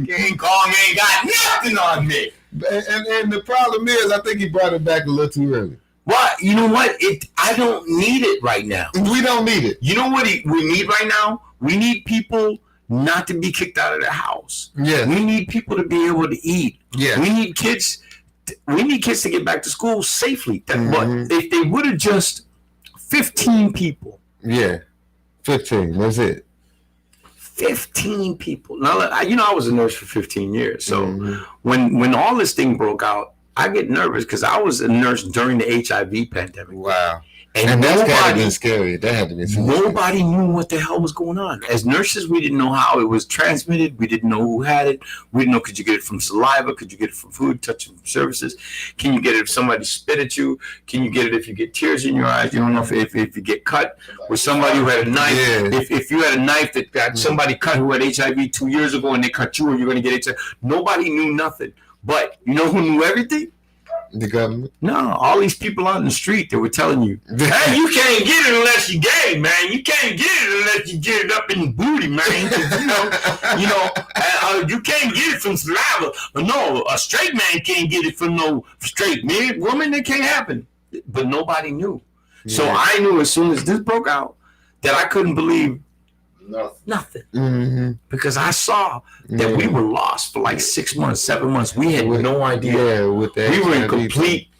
King Kong ain't got nothing on me.
And the problem is, I think he brought it back a little too early.
Well, you know what? I don't need it right now.
We don't need it.
You know what we need right now? We need people not to be kicked out of their house.
Yeah.
We need people to be able to eat.
Yeah.
We need kids to get back to school safely. But if they would have just 15 people.
Yeah. 15. That's it.
15 people. Now, I was a nurse for 15 years. So when all this thing broke out, I get nervous because I was a nurse during the HIV pandemic.
Wow. And that's got to be scary. That had to be scary.
Nobody knew what the hell was going on. As nurses, we didn't know how it was transmitted. We didn't know who had it. We didn't know, could you get it from saliva? Could you get it from food, touching surfaces? Can you get it if somebody spit at you? Can you get it if you get tears in your eyes? You don't know if you get cut with somebody who had a knife. Yeah. If you had a knife that got somebody cut who had HIV 2 years ago and they cut you, or you're going to get HIV. Nobody knew nothing. But you know who knew everything?
The government?
No, all these people out in the street that were telling you, hey, you can't get it unless you're gay, man. You can't get it unless you get it up in the booty, man. You can't get it from saliva. No, a straight man can't get it from no straight man, woman. That can't happen. But nobody knew. Yeah. So I knew as soon as this broke out that I couldn't believe nothing. Because I saw that we were lost for like 6 months, 7 months. We had no idea.
Yeah, with that.
We were in complete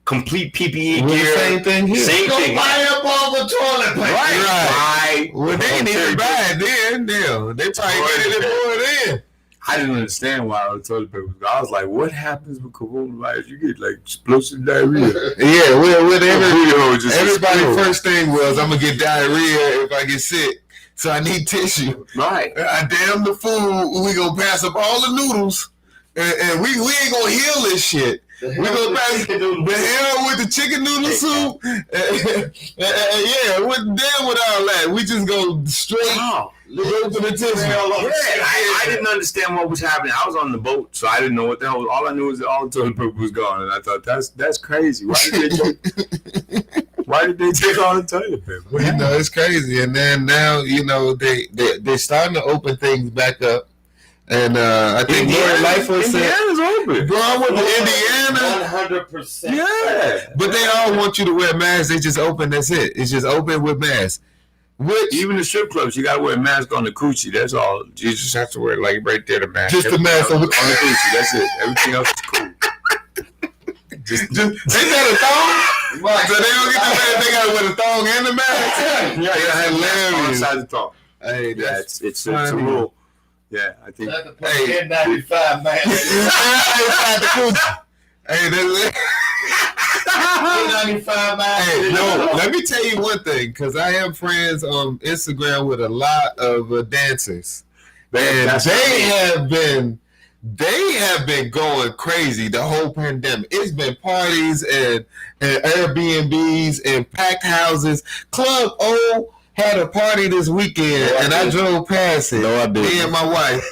PPE gear.
Same thing here.
Same thing.
Buy up all the toilet paper.
Right. Well, they didn't even buy it then. They probably get it more then.
I didn't understand why I was toilet paper. I was like, what happens with coronavirus? You get like explosive diarrhea.
Yeah, with everybody first thing was, I'm going to get diarrhea if I get sick. So I need tissue.
Right.
I damn the food. We gonna pass up all the noodles, and we ain't gonna heal this shit. We gonna pass the hell with the chicken noodle soup. Yeah, with all that. We just go straight. Go to the tissue.
I didn't understand what was happening. I was on the boat, so I didn't know what the hell. All I knew was that all the toilet paper was gone, and I thought that's crazy. Why did they take all the toilet paper?
It's crazy. And then now, they're starting to open things back up. And I think
Indiana's open.
Bro, I went to Indiana.
100%.
Yeah. But they all want you to wear masks. They just open. That's it. It's just open with masks.
Even the strip clubs, you got to wear a mask on the coochie. That's all. You just have to wear like right there the mask.
Just the mask on the
coochie. That's it. Everything else is cool.
Just ain't that a thong? Right. So they don't get the mask. They got to wear the thong and the mask.
Yeah,
hilarious.
Inside the thong.
Hey,
it's a rule. Yeah, I think.
Hey, N95 man.
Inside the coochie. Hey, that's it.
$8.95.
Hey, no, let me tell you one thing, because I have friends on Instagram with a lot of dancers, and they have been going crazy the whole pandemic. It's been parties and Airbnbs and packed houses. Club O had a party this weekend, and I drove past it.
No, I didn't.
Me and my wife,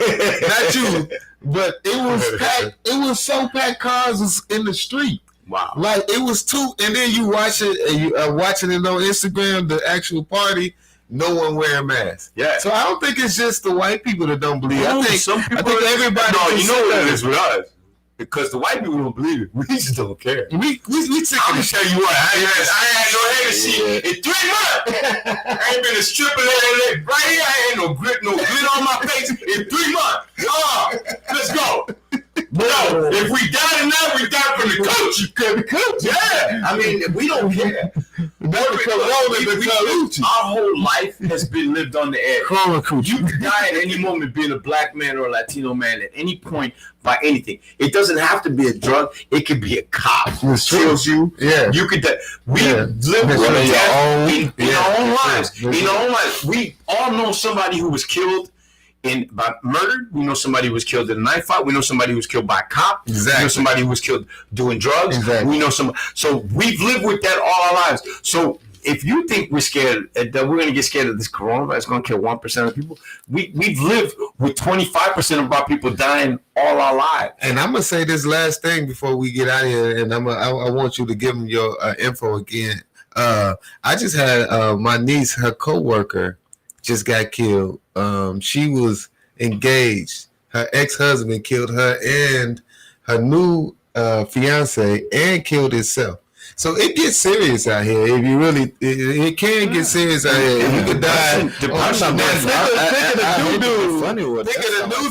not you, but it was packed. It was so packed, cars was in the street.
Wow.
Like it was two, and then you watch it, and you are watching it on Instagram, the actual party, no one wearing masks.
Yeah.
So I don't think it's just the white people that don't believe. I think everybody.
No, you know what it is with us. Because the white people don't believe it. We just don't care.
We
I'm gonna tell you what, I ain't had no hair to see in 3 months. I ain't been a stripper leg right here. I ain't no glitter on my face in 3 months. Let's go. No, if we die tonight, we die from the coochie. Yeah, I mean, we don't care. Our whole life has been lived on the edge. You can die at any moment being a black man or a Latino man at any point by anything. It doesn't have to be a drug. It could be a cop who kills you. Yeah, you could die. We live with death in our own lives. In our own lives, we all know somebody who was killed by murdered. We know somebody who was killed in a knife fight. We know somebody who was killed by a cop. Exactly. We know somebody who was killed doing drugs. Exactly. We know some. So we've lived with that all our lives. So if you think we're scared that we're going to get scared of this coronavirus, it's going to kill 1% of people. We've lived with 25% of our people dying all our lives.
And I'm gonna say this last thing before we get out of here, and I want you to give them your info again. I just had my niece, her coworker, just got killed. She was engaged. Her ex-husband killed her and her new fiance, and killed himself. So it gets serious out here. If you really, it can get serious out here. You could die. Think of the new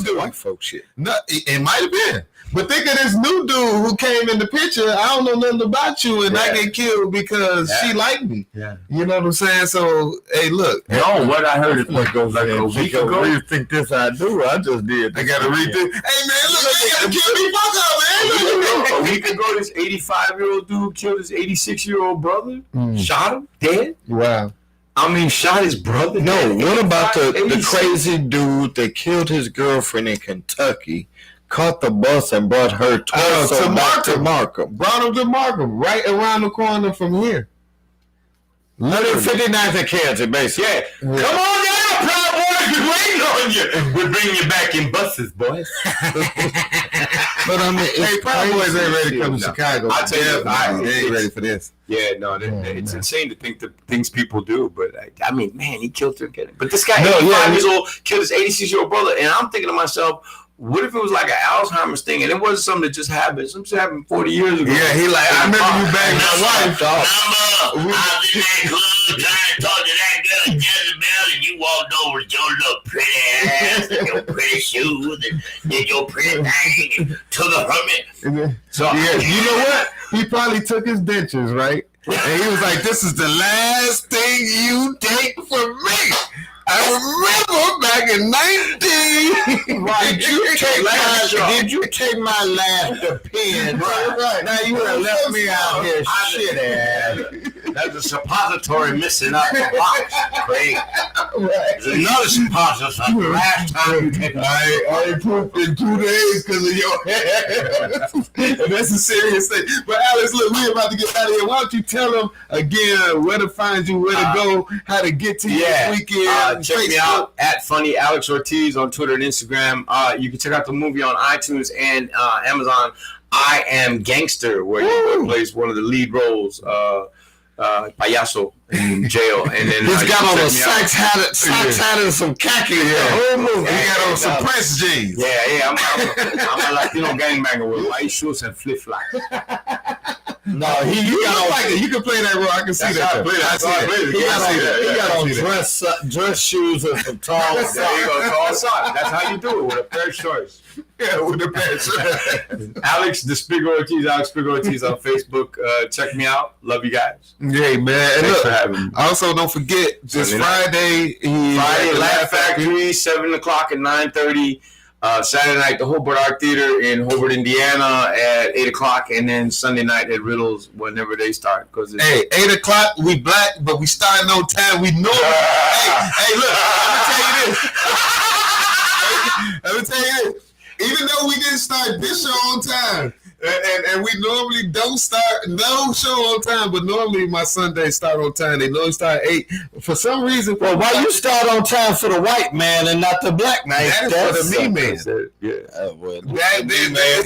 dude. White folk shit. No, it might have been. But think of this new dude who came in the picture. I don't know nothing about you, and I get killed because she liked me. Yeah, you know what I'm saying. So, hey, look.
No, what I heard is like a week ago.
You think this I do? I just did.
I gotta read this. Hey man, look, you gotta kill me, fuck up, man.
A week ago, this 85-year-old dude killed his 86-year-old brother. Shot him dead.
Wow.
I mean, shot his brother.
No, what about the crazy dude that killed his girlfriend in Kentucky? Caught the bus and brought her to Markham.
Brought him to Markham, right around the corner from here.
159th and Kansas, basically.
Yeah. Come on down, Proud Boys. We're waiting on you. We're bringing you back in buses, boys.
But I mean,
hey, Proud Boys ain't ready to come to Chicago.
I tell you,
they ain't ready for this.
Yeah, no, it's insane to think the things people do. But I mean, man, he killed her. But this guy, 85 years old, killed his 86-year-old brother, and I'm thinking to myself, what if it was like an Alzheimer's thing and it wasn't something that just happened? Something happened 40 years ago.
Yeah, he like, I remember you banged my wife, dog.
I was in that club trying to talk to that girl Jezebel, and you walked over with your little pretty ass and your pretty shoes and did your pretty thing and took her from it.
So, yeah, you know what? He probably took his dentures, right? And he was like, this is the last thing you take from me. I remember back in 19.
Did you take my last pen?
Right. Now you would have left me out here, shit ass.
That's a suppository missing out the box, Craig. There's another suppository. Last time you take
I ain't pooped in 2 days because of your hair. And that's a serious thing. But Alex, look, we're about to get out of here. Why don't you tell them again where to find you, where to go, how to get to you this weekend?
Check me out at Funny Alex Ortiz on Twitter and Instagram. You can check out the movie on iTunes and Amazon. I Am Gangster, where he plays one of the lead roles, payaso in jail. And then
he's got on a socks hat and some khaki. He got on some Prince jeans.
Yeah. I'm a Latino gangbanger with white shoes and flip flops.
No, you got like it. You can play that role. I can see that.
He got on dress shoes and some tall socks.
There you go, tall socks. That's how you do it, with a pair of shorts.
Yeah, with a pair of shorts.
Alex Spigger Ortiz on Facebook. Check me out. Love you guys.
Yeah, man.
Thanks for having me.
Also, don't forget this Friday,
Laugh Factory, 7 o'clock and 9:30. Saturday night, the Hobart Art Theater in Hobart, Indiana at 8 o'clock, and then Sunday night at Riddles whenever they start.
Hey, 8 o'clock, we black, but we starting on time. We know. Hey, look, let me tell you this. Even though we didn't start this show on time, and we normally don't start no show on time, but normally my Sundays start on time. They normally start at 8. For some reason,
well, why you start on time for the white man and not the black man?
That's for the me man.
Yeah, well,
that me man.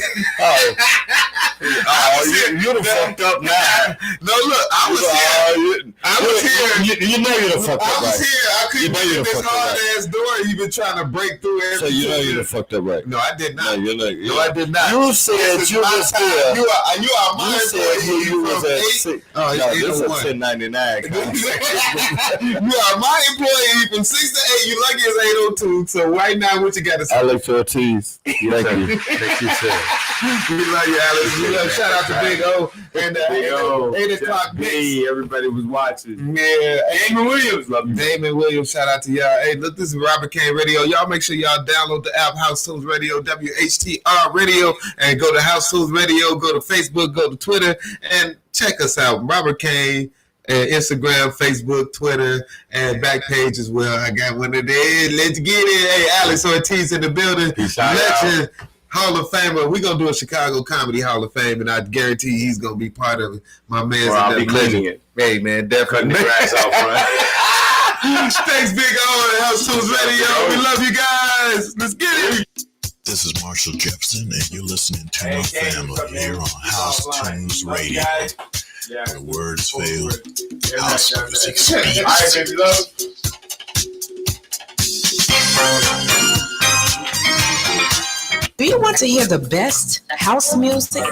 You're the fucked up now.
No, look, I was here.
You know you're the fucked up.
I was here. I couldn't get this hard ass door. You've been trying to break through everything.
So you know you're the fucked up, right?
No, I did not.
No,
no, I did not.
You said you was here.
You are my employee.
You was at 6.
Oh,
no, this is 1099.
You are my employee from 6 to 8. You lucky it's 8:02. So right now, what you got to say?
Alex Ortiz. Thank you.
Thank you, sir. We love you, Alex. We love. Shout out to Big O and 8 o'clock.
Hey, everybody was watching.
Yeah,
Damon Williams, love you.
Damon Williams, shout out to y'all. Hey, look, this is Robert KANE Radio. Y'all make sure y'all download the app House Tunes Radio, WHTR Radio, and go to House Tunes Radio. Go to Facebook, go to Twitter, and check us out. Robert KANE. Instagram, Facebook, Twitter, and back page as well. I got one of there. Let's get it. Hey, Alex Ortiz in the building. Legend, Hall of Famer. We're going to do a Chicago Comedy Hall of Fame, and I guarantee he's going to be part of it. My man's
well, I'll be cleaning it.
Hey, man, definitely.
Cutting the grass out front.
Thanks, Big O, and House Tunes Radio. We love you guys. Let's get it.
This is Marshall Jefferson, and you're listening to my family here on House Tunes Radio. The words fail. House music speaks.
All right, baby love.
Do you want to hear the best house music?